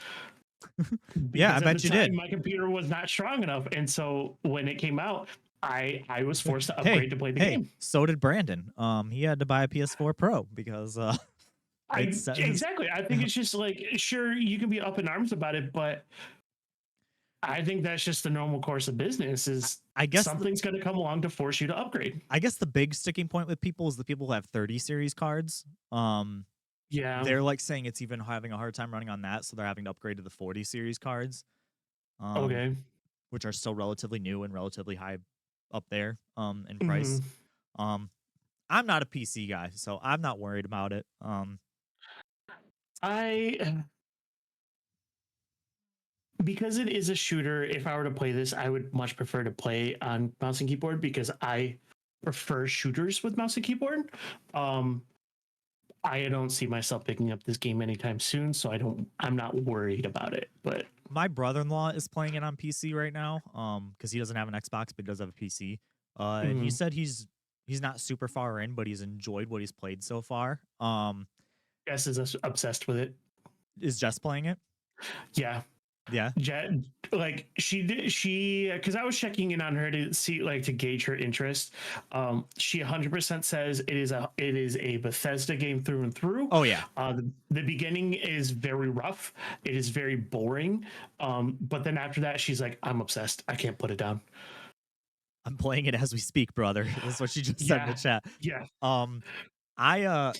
Yeah, I because at the bet you time did. my computer was not strong enough, and so when it came out, I was forced to Hey, upgrade to play the hey, game. so did Brandon. He had to buy a PS4 Pro because I exactly. I think it's just like, sure, you can be up in arms about it, but I think that's just the normal course of business. Is I guess something's going to come along to force you to upgrade. the big sticking point with people is the people who have 30 series cards. Yeah. They're like saying it's even having a hard time running on that, so they're having to upgrade to the 40 series cards. Um, Okay. which are still relatively new and relatively high up there in Hmm. price. Um, I'm not a PC guy, so I'm not worried about it. I Because it is a shooter. If I were to play this, I would much prefer to play on mouse and keyboard, because I prefer shooters with mouse and keyboard. Um, I don't see myself picking up this game anytime soon, so I'm not worried about it. But My brother-in-law is playing it on PC right now, because he doesn't have an Xbox, but he does have a PC. And he mm, said he's not super far in, but he's enjoyed what he's played so far. Jess is obsessed with it. Is Jess playing it? Yeah, Yeah. Jet, like she because I was checking in on her to see, like, to gauge her interest. She 100% says it is a Bethesda game through and through. Oh yeah. The beginning is very rough. It is very boring. But then after that, she's like, I'm obsessed. I can't put it down. I'm playing it as we speak, brother. That's what she just said in the Yeah, chat. yeah. Um, I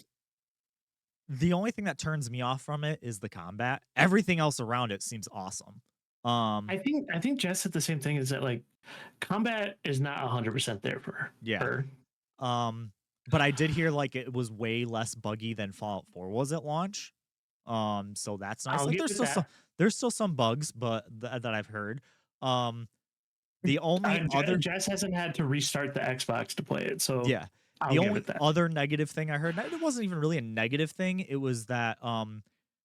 the only thing that turns me off from it is the combat. Everything else around it seems awesome. Um, I think Jess said the same thing. Is that like combat is not 100% there for yeah. her. Um, but I did hear like it was way less buggy than Fallout 4 was at launch. So that's nice. I'll Like give it that. there's still some bugs, but that I've heard. Um, the only other Jess hasn't had to restart the Xbox to play it, so yeah, I'll the give only it that. other negative thing I heard, and it wasn't even really a negative thing. It was that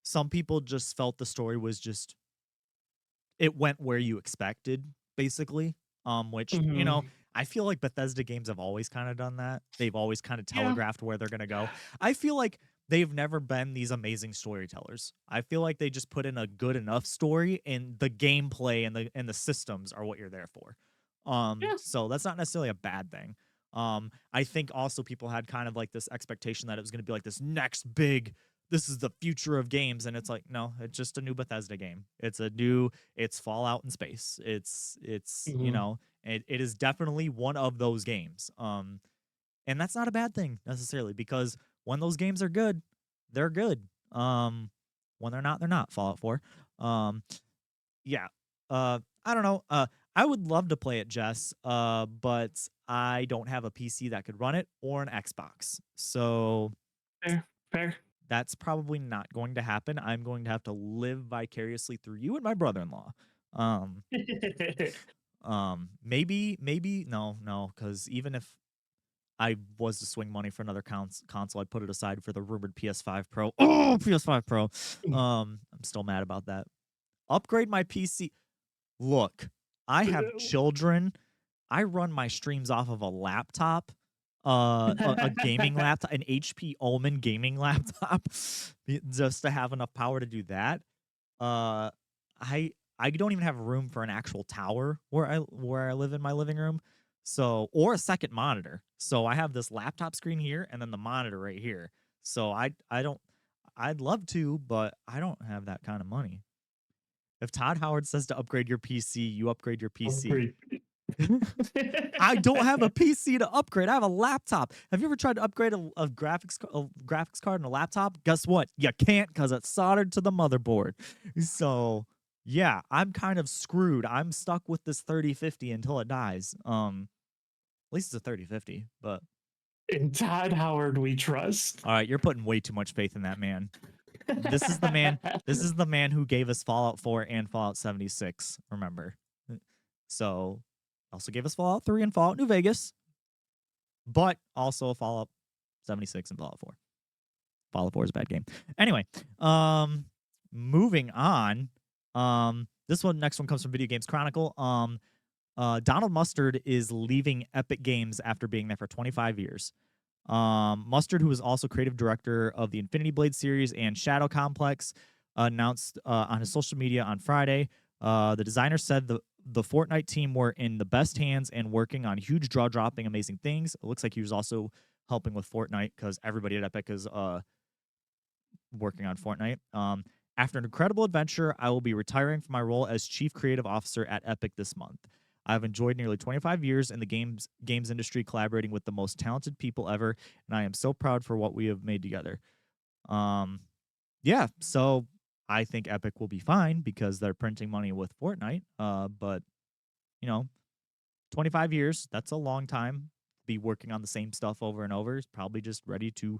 some people just felt the story was just it went where you expected, basically. Which, you Hmm. know, I feel like Bethesda games have always kind of done that. They've always kind of Yeah, telegraphed where they're gonna go. I feel like they've never been these amazing storytellers. I feel like they just put in a good enough story, and the gameplay and the systems are what you're there for. yeah. So that's not necessarily a bad thing. I think also people had kind of like this expectation that it was going to be like this next big, this is the future of games, and it's like no, it's just a new Bethesda game. It's Fallout in space. It's Mhm. it is definitely one of those games. And that's not a bad thing necessarily because when those games are good, they're good. When they're not, they're not. Fallout 4. Um, yeah. I don't know. I would love to play it, Jess. But I don't have a PC that could run it or an Xbox. So Fair, fair. that's probably not going to happen. I'm going to have to live vicariously through you and my brother-in-law. Um, maybe no, because even if I was to swing money for another console, I'd put it aside for the rumored PS5 Pro. Oh, PS5 Pro. I'm still mad about that. Upgrade my PC. Look, I have children. I run my streams off of a laptop, a gaming laptop, an HP Omen gaming laptop, just to have enough power to do that. Uh, I don't even have room for an actual tower where I live in my living room. So, or a second monitor. So I have this laptop screen here and then the monitor right here. So I don't I'd love to, but I don't have that kind of money. If Todd Howard says to upgrade your PC, you upgrade your PC. Agreed. I don't have a PC to upgrade. I have a laptop. Have you ever tried to upgrade a graphics card and a laptop? Guess what? You can't because it's soldered to the motherboard. So yeah, I'm kind of screwed. I'm stuck with this 3050 until it dies. At least it's a 3050. But In Todd Howard, we trust. all right, you're putting way too much faith in that man. This is the man. This is the man who gave us Fallout 4 and Fallout 76. Remember, so also gave us Fallout 3 and Fallout New Vegas, but also Fallout 76 and Fallout 4. Fallout 4 is a bad game. Anyway, moving on. This next one comes from Video Games Chronicle. Donald Mustard is leaving Epic Games after being there for 25 years. Mustard, who is also creative director of the Infinity Blade series and Shadow Complex, announced on his social media on Friday. The designer said the Fortnite team were in the best hands and working on huge draw-dropping amazing things. It looks like he was also helping with Fortnite because everybody at Epic is working on Fortnite. After an incredible adventure, I will be retiring from my role as chief creative officer at Epic this month. I've enjoyed nearly 25 years in the games industry, collaborating with the most talented people ever, and I am so proud for what we have made together. Yeah, so I think Epic will be fine because they're printing money with Fortnite. But 25 years, that's a long time. Be working on the same stuff over and over. Is probably just ready to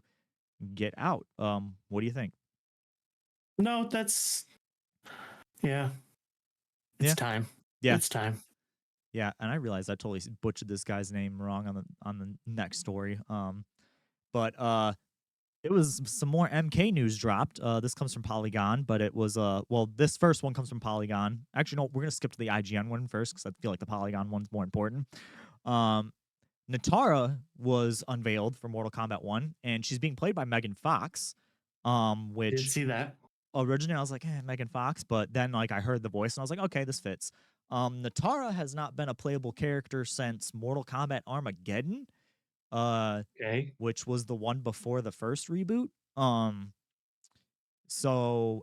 get out. What do you think? No, that's yeah. It's Yeah, time. yeah, It's time. yeah. And I realized I totally butchered this guy's name wrong on the next story. But it was some more MK news dropped. This comes from Polygon, but it was well, this first one comes from Polygon. Actually, no, we're gonna skip to the IGN one first because I feel like the Polygon one's more important. Um, Natara was unveiled for Mortal Kombat 1, and she's being played by Megan Fox. Did Which see that. originally I was like, Megan Fox, but then like I heard the voice and I was like, okay, this fits. Natara has not been a playable character since Mortal Kombat Armageddon, uh, Okay. which was the one before the first reboot. Um,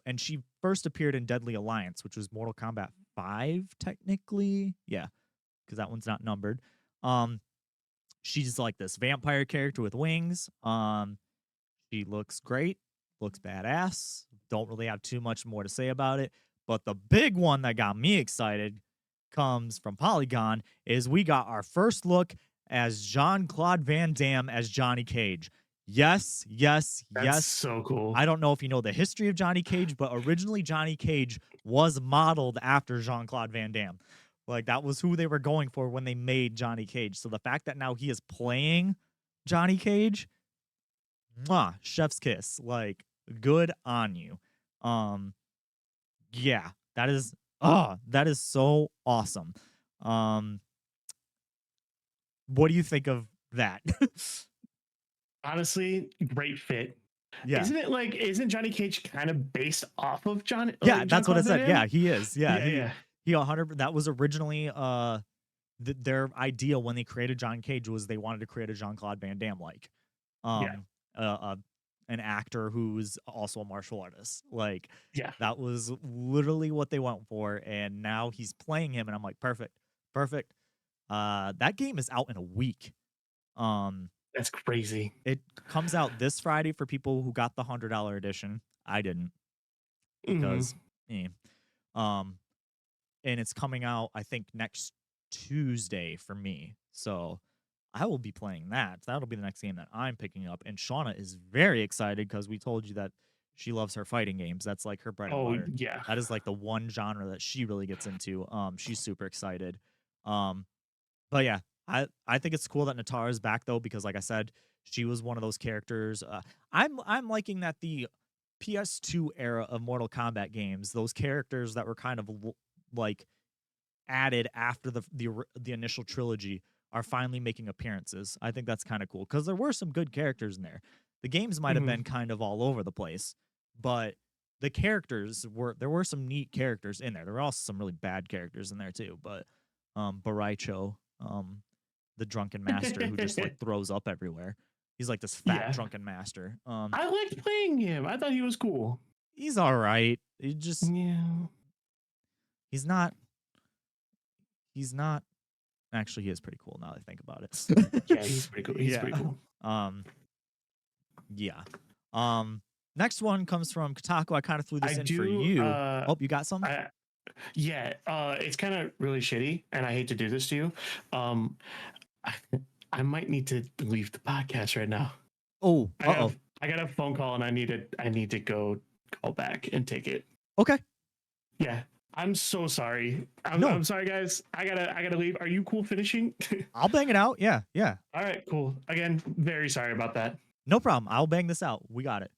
and she first appeared in Deadly Alliance, which was Mortal Kombat 5, technically. Yeah, because that one's not numbered. Um, she's like this vampire character with wings. She looks great, looks badass. Don't really have too much more to say about it. But the big one that got me excited comes from Polygon is we got our first look as Jean-Claude Van Damme as Johnny Cage. Yes, yes, That's yes. so cool. I don't know if you know the history of Johnny Cage, but originally Johnny Cage was modeled after Jean-Claude Van Damme. Like that was who they were going for when they made Johnny Cage. So the fact that now he is playing Johnny Cage, mwah, chef's kiss. Like good on you. Um yeah, that is so awesome. Um what do you think of that? Honestly, great fit. Yeah. Isn't Johnny Cage kind of based off of Yeah, John that's what I Claude Van said. Damme? Yeah, he is. Yeah, Yeah, yeah. he 100 that was originally their idea when they created John Cage was they wanted to create a Jean-Claude Van Damme like, Yeah. um, an actor who's also a martial artist. Like Yeah. that was literally what they went for, and now he's playing him, and I'm like, perfect, perfect. That game is out in a week. Um, That's crazy. it comes out this Friday for people who got the $100 edition. I didn't Hmm. because, eh. Um, and it's coming out I think next Tuesday for me. So I will be playing that. That'll be the next game that I'm picking up. And Shauna is very excited because we told you that she loves her fighting games. That's like her bread and Oh butter. yeah. That is like the one genre that she really gets into. She's super excited. Um, but yeah, I think it's cool that Natara is back though because like I said, she was one of those characters. I'm liking that the PS2 era of Mortal Kombat games, those characters that were kind of like added after the initial trilogy are finally making appearances. I think that's kind of cool because there were some good characters in there. The games might have Hmm. been kind of all over the place, but the characters there were some neat characters in there. There were also some really bad characters in there too. But Baraicho, the drunken master who just like throws up everywhere. He's like this fat Yeah. drunken master. I liked playing him. I thought he was cool. He's all right. Yeah. He's not he's not actually, he is pretty cool now that I think about it. Yeah, he's pretty cool. He's Yeah. pretty cool. Um, yeah. Next one comes from Kotaku. I kind of threw I this in for do you. Oh, you got some? I yeah, it's kind of really shitty and I hate to do this to you. Um I, I might need to leave the podcast right now. Oh, uh-oh. I got a phone call and I need to go call back and take it. Okay. Yeah. I'm so sorry. No, I'm sorry guys. I gotta leave. Are you cool finishing? I'll bang it out. Yeah, yeah. All right, cool. Again, very sorry about that. No problem. I'll bang this out. We got it.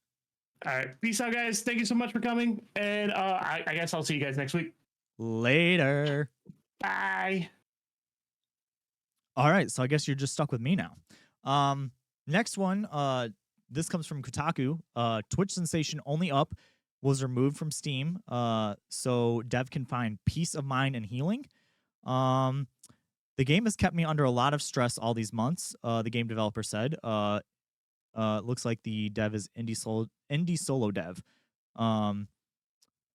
All right. Peace out, guys. Thank you so much for coming. And I guess I'll see you guys next week. Later. Bye. All right, so I guess you're just stuck with me now. Next one, this comes from Kotaku. Twitch sensation Only Up was removed from Steam, so dev can find peace of mind and healing. The game has kept me under a lot of stress all these months. The game developer said. Looks like the dev is indie solo dev. Now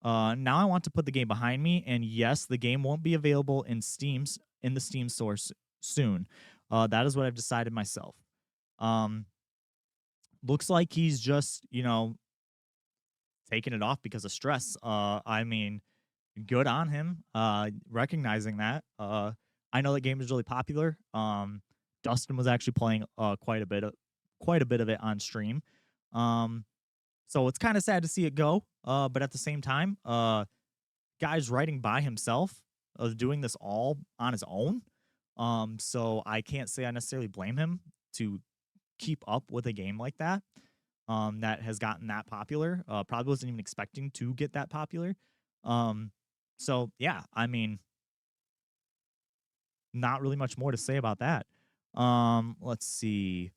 I want to put the game behind me, and yes, the game won't be available in the Steam source soon. That is what I've decided myself. Um, Looks like he's just taking it off because of stress. I mean, good on him. Recognizing that. I know that game is really popular. Dustin was actually playing quite a bit of it on stream. So it's kind of sad to see it go. But at the same time, guy's writing by himself, doing this all on his own. So I can't say I necessarily blame him to keep up with a game like that. That has gotten that popular. Probably wasn't even expecting to get that popular. So yeah, I mean, not really much more to say about that. Let's see.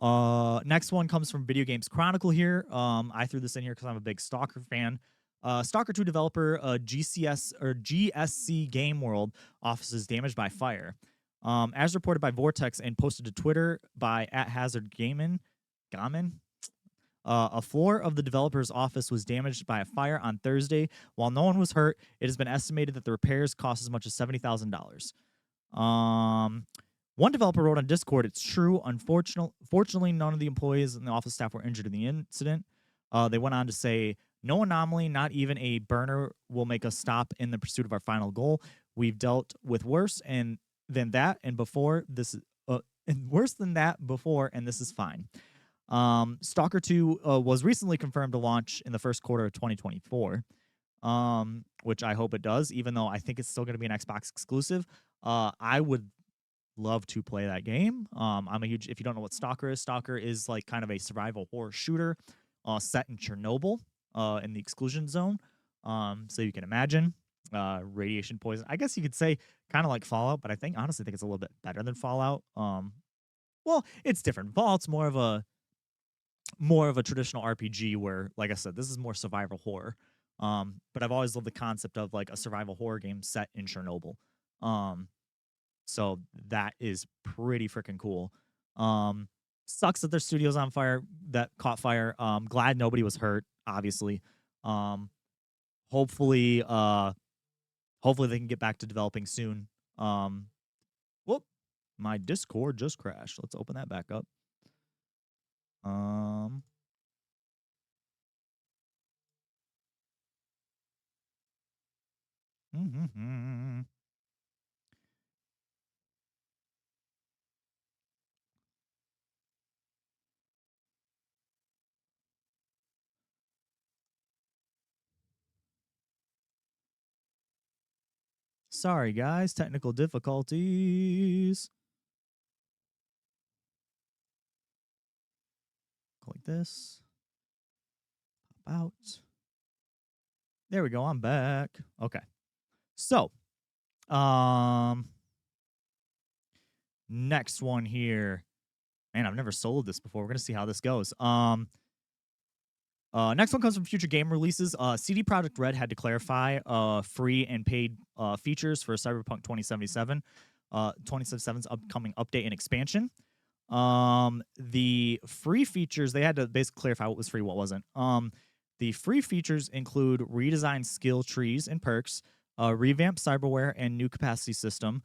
Next one comes from Video Games Chronicle here. I threw this in here because I'm a big Stalker fan. Stalker 2 developer GSC Game World office is damaged by fire. As reported by Vortex and posted to Twitter by @HazardGamin, a floor of the developer's office was damaged by a fire on Thursday. While no one was hurt, it has been estimated that the repairs cost as much as $70,000. One developer wrote on Discord, "It's true. Fortunately, none of the employees and the office staff were injured in the incident." They went on to say, "No anomaly, not even a burner, will make us stop in the pursuit of our final goal. We've dealt with worse than that, and before this, and worse than that before, and this is fine." Stalker 2 was recently confirmed to launch in the first quarter of 2024, which I hope it does, even though I think it's still going to be an Xbox exclusive. I would love to play that game. I'm a huge, if you don't know what Stalker is like kind of a survival horror shooter set in Chernobyl in the exclusion zone. So you can imagine radiation poison. I guess you could say kind of like Fallout, but honestly think it's a little bit better than Fallout. Well, it's different. Fallout's more of a traditional RPG where, like I said, this is more survival horror. But I've always loved the concept of like a survival horror game set in Chernobyl. So that is pretty freaking cool. Um, Sucks that their studio's on fire, that caught fire. Glad nobody was hurt, obviously. Um, hopefully, hopefully they can get back to developing soon. Whoop, my Discord just crashed. Let's open that back up. Um, Sorry, guys, technical difficulties. Go like this. Pop out. There we go. I'm back. Okay. So, next one here. Man, I've never sold this before. We're gonna see how this goes. Next one comes from future game releases. CD Projekt Red had to clarify free and paid features for Cyberpunk 2077, 2077's upcoming update and expansion. The free features, they had to basically clarify what was free, what wasn't. The free features include redesigned skill trees and perks, revamped cyberware and new capacity system,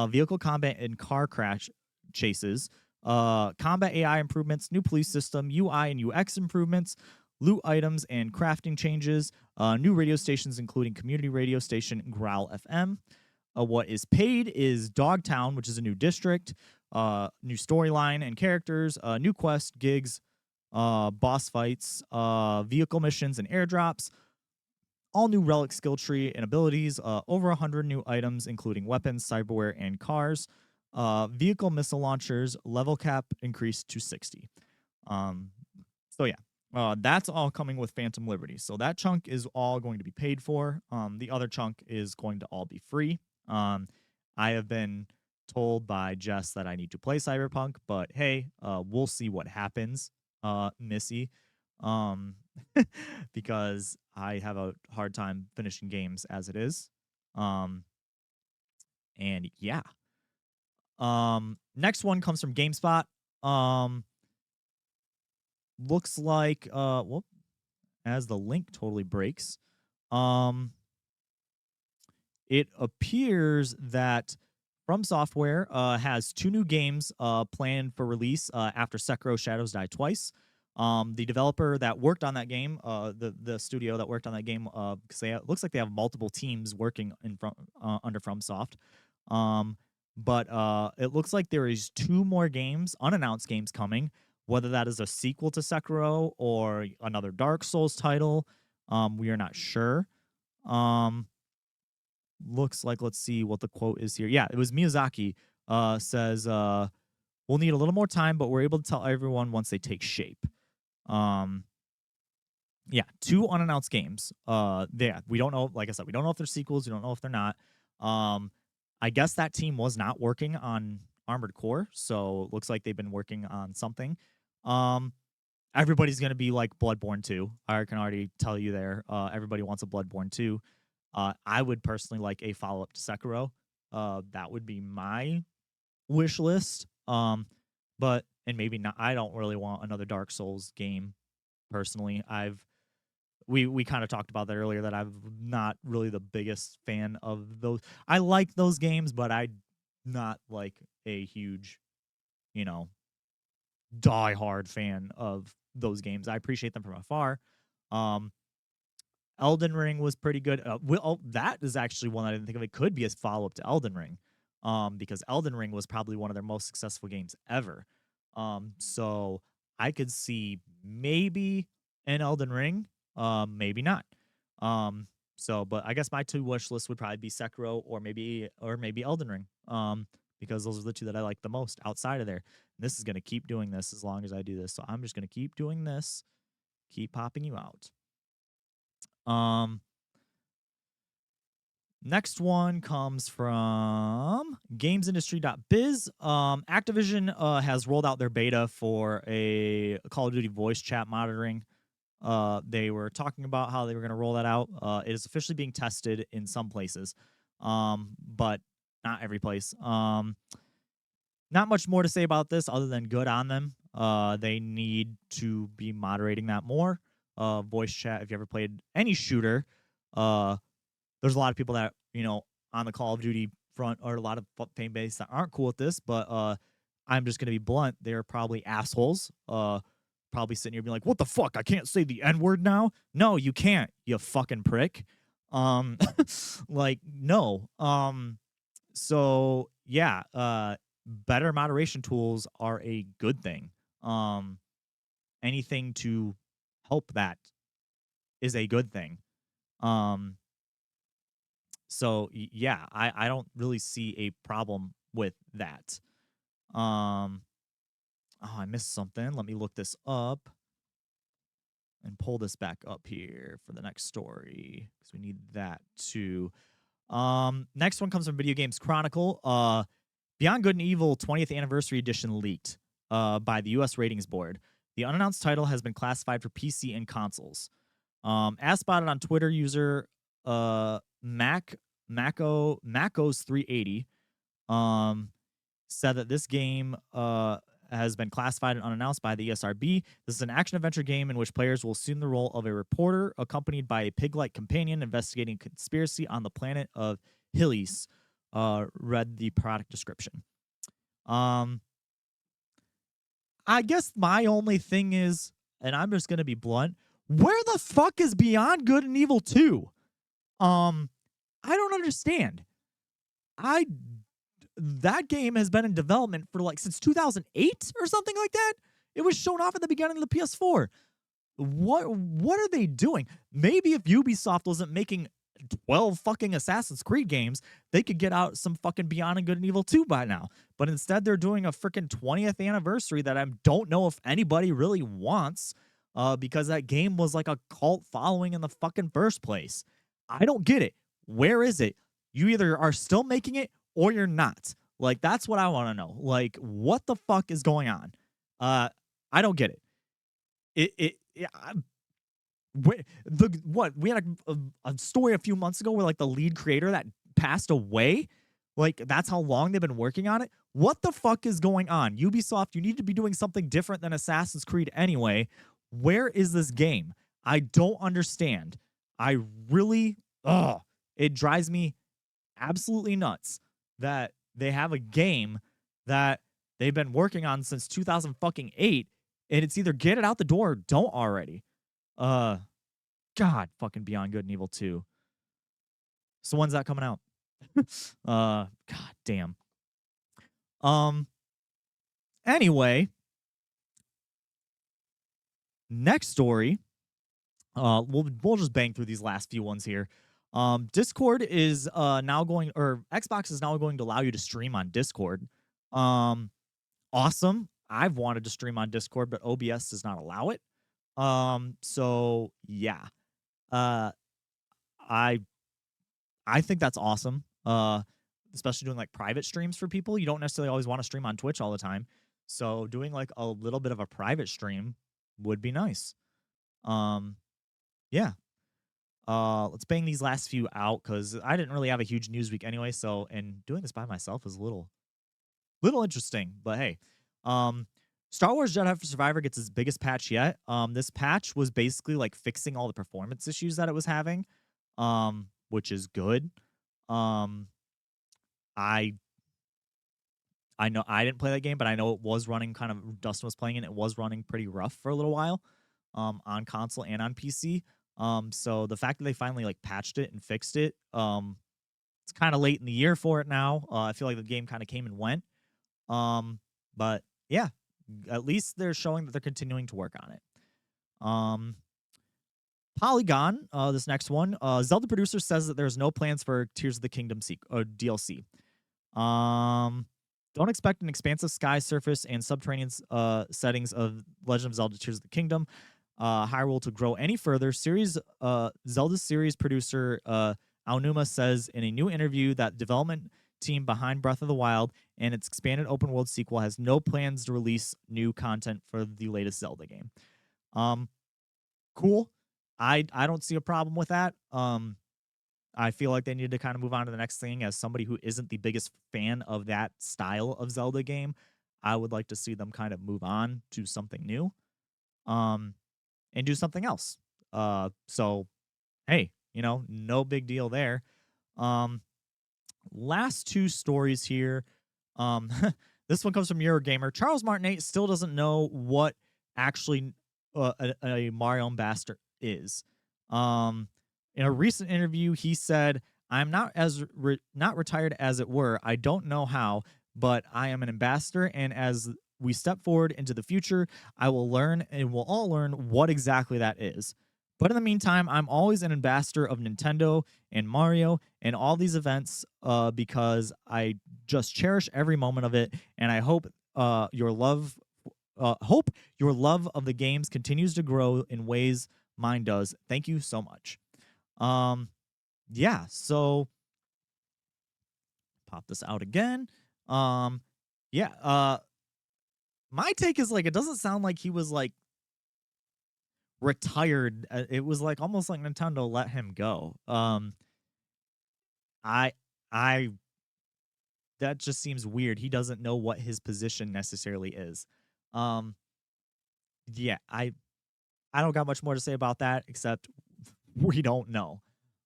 vehicle combat and car crash chases, combat AI improvements, new police system, UI and UX improvements, loot items and crafting changes, new radio stations, including community radio station Growl FM. What is paid is Dogtown, which is a new district, new storyline and characters, new quest, gigs, boss fights, vehicle missions and airdrops, all new relic skill tree and abilities, over 100 new items, including weapons, cyberware, and cars, vehicle missile launchers, level cap increased to 60. So yeah, that's all coming with Phantom Liberty. So that chunk is all going to be paid for. The other chunk is going to all be free. I have been told by Jess that I need to play Cyberpunk, but hey, we'll see what happens, Missy. Um, because I have a hard time finishing games as it is. And yeah. Next one comes from GameSpot. Looks like whoop, as the link totally breaks. It appears that From Software has 2 new games planned for release after Sekiro Shadows Die Twice. The developer that worked on that game, the studio that worked on that game, because it looks like they have multiple teams working under FromSoft. But it looks like there is 2 more games, unannounced games coming. Whether that is a sequel to Sekiro or another Dark Souls title, we are not sure. Looks like, let's see what the quote is here. Yeah, it was Miyazaki. Says, we'll need a little more time, but we're able to tell everyone once they take shape. Yeah, 2 unannounced games. Yeah, we don't know. Like I said, we don't know if they're sequels. We don't know if they're not. I guess that team was not working on Armored Core, so it looks like they've been working on something. Everybody's gonna be like Bloodborne 2. I can already tell you there. Everybody wants a Bloodborne 2. I would personally like a follow up to Sekiro. That would be my wish list. But and maybe not. I don't really want another Dark Souls game personally. We kind of talked about that earlier, that I'm not really the biggest fan of those. I like those games, but I'm not like a huge, you know, die-hard fan of those games. I appreciate them from afar. Elden Ring was pretty good. That is actually one I didn't think of. It could be a follow up to Elden Ring, because Elden Ring was probably one of their most successful games ever. So I could see maybe an Elden Ring, maybe not. But I guess my 2 wish lists would probably be Sekiro or maybe Elden Ring. Because those are the 2 that I like the most outside of there. And this is gonna keep doing this as long as I do this. So I'm just gonna keep doing this, keep popping you out. Next one comes from gamesindustry.biz. Activision has rolled out their beta for a Call of Duty voice chat monitoring. They were talking about how they were going to roll that out. It is officially being tested in some places. But not every place. Not much more to say about this other than good on them. They need to be moderating that more. Voice chat, if you ever played any shooter, there's a lot of people that, on the Call of Duty front, or a lot of fan base that aren't cool with this, but I'm just going to be blunt. They're probably assholes. Probably sitting here being like, what the fuck? I can't say the N-word now? No, you can't, you fucking prick. Like, no. So, yeah, better moderation tools are a good thing. Anything to help that is a good thing. So yeah, I don't really see a problem with that. Oh, I missed something. Let me look this up and pull this back up here for the next story because we need that too. Next one comes from Video Games Chronicle. Beyond Good and Evil 20th Anniversary Edition leaked by the U.S. Ratings Board. The unannounced title has been classified for PC and consoles. As spotted on Twitter, user Macos 380 said that this game has been classified and unannounced by the ESRB. This is an action-adventure game in which players will assume the role of a reporter accompanied by a pig-like companion investigating conspiracy on the planet of Hillis, read the product description. I guess my only thing is, and I'm just going to be blunt, where the fuck is Beyond Good and Evil 2? I don't understand. That game has been in development for since 2008 or something like that. It was shown off at the beginning of the PS4. What are they doing? Maybe if Ubisoft wasn't making 12 fucking Assassin's Creed games, they could get out some fucking Beyond Good and Evil 2 by now. But instead, they're doing a freaking 20th anniversary that I don't know if anybody really wants, because that game was like a cult following in the fucking first place. I don't get it. Where is it? You either are still making it or you're not. That's what I want to know. What the fuck is going on? I don't get it. We had a story a few months ago where the lead creator that passed away. That's how long they've been working on it. What the fuck is going on? Ubisoft, you need to be doing something different than Assassin's Creed anyway. Where is this game? I don't understand. I really, it drives me absolutely nuts that they have a game that they've been working on since 2008, and it's either get it out the door or don't already. God, fucking Beyond Good and Evil 2. So when's that coming out? God damn. Anyway, next story. We'll just bang through these last few ones here. Discord is now going, or Xbox is now going to allow you to stream on Discord. Awesome. I've wanted to stream on Discord, but OBS does not allow it. So yeah. I think that's awesome. Especially doing private streams for people. You don't necessarily always want to stream on Twitch all the time. So doing a little bit of a private stream would be nice. Yeah. Let's bang these last few out because I didn't really have a huge news week anyway. So, and doing this by myself is a little interesting. But hey, Star Wars Jedi Survivor gets its biggest patch yet. This patch was basically fixing all the performance issues that it was having, which is good. I know I didn't play that game, but I know it was running Dustin was playing it. It was running pretty rough for a little while, on console and on PC. So the fact that they finally patched it and fixed it, it's kind of late in the year for it now. I feel like the game kind of came and went. But yeah, at least they're showing that they're continuing to work on it. Polygon, this next one, Zelda producer says that there's no plans for Tears of the Kingdom DLC. Don't expect an expansive sky, surface, and subterranean settings of Legend of Zelda Tears of the Kingdom Hyrule to grow any further. Zelda series producer Aonuma says in a new interview that development team behind Breath of the Wild and its expanded open world sequel has no plans to release new content for the latest Zelda game. Cool. I don't see a problem with that. I feel like they need to kind of move on to the next thing. As somebody who isn't the biggest fan of that style of Zelda game, I would like to see them kind of move on to something new, um, and do something else. So hey, no big deal there. Um, Last two stories here. Um, this one comes from Eurogamer. Charles Martinet still doesn't know what actually a Mario ambassador is. Um, in a recent interview, he said, "I'm not not retired as it were. I don't know how, but I am an ambassador, and as we step forward into the future, I will learn, and we'll all learn what exactly that is." But in the meantime, I'm always an ambassador of Nintendo and Mario and all these events because I just cherish every moment of it, and I hope your love of the games continues to grow in ways mine does. Thank you so much. Um, yeah. So pop this out again. Um, yeah. My take is like it doesn't sound like he was like retired. It was like almost like Nintendo let him go. I I that just seems weird. He doesn't know what his position necessarily is. Um, yeah, I don't got much more to say about that except we don't know.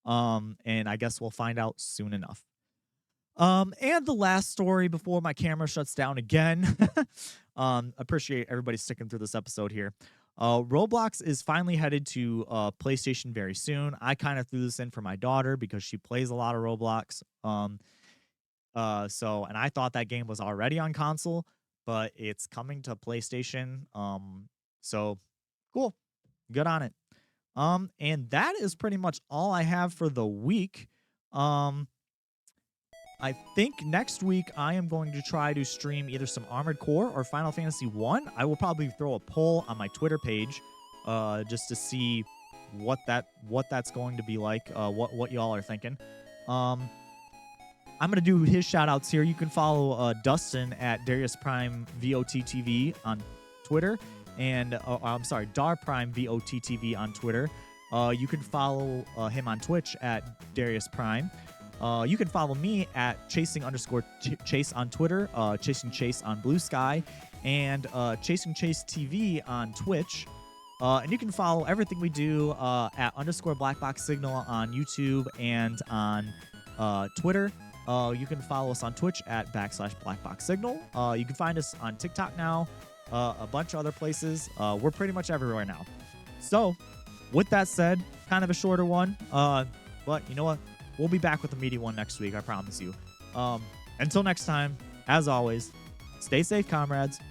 And I guess we'll find out soon enough. And the last story before my camera shuts down again. Appreciate everybody sticking through this episode here. Roblox is finally headed to PlayStation very soon. I kind of threw this in for my daughter because she plays a lot of Roblox. And I thought that game was already on console, but it's coming to PlayStation. So cool. Good on it. And that is pretty much all I have for the week. I think next week I am going to try to stream either some Armored Core or Final Fantasy 1. I will probably throw a poll on my Twitter page just to see what that's going to be like, what y'all are thinking. I'm going to do his shout outs here. You can follow Dustin at Darius Prime VOTTV on Twitter. And I'm sorry, Dar Prime VOTTV on Twitter. You can follow him on Twitch at Darius Prime. You can follow me at chasing_chase on Twitter, chasing chase on Blue Sky, and chasing chase TV on Twitch. And you can follow everything we do at _blackboxsignal on YouTube and on Twitter. You can follow us on Twitch at /blackboxsignal. You can find us on TikTok now, a bunch of other places. We're pretty much everywhere now. So, with that said, kind of a shorter one, but you know what? We'll be back with a meaty one next week, I promise you. Until next time, as always, stay safe, comrades.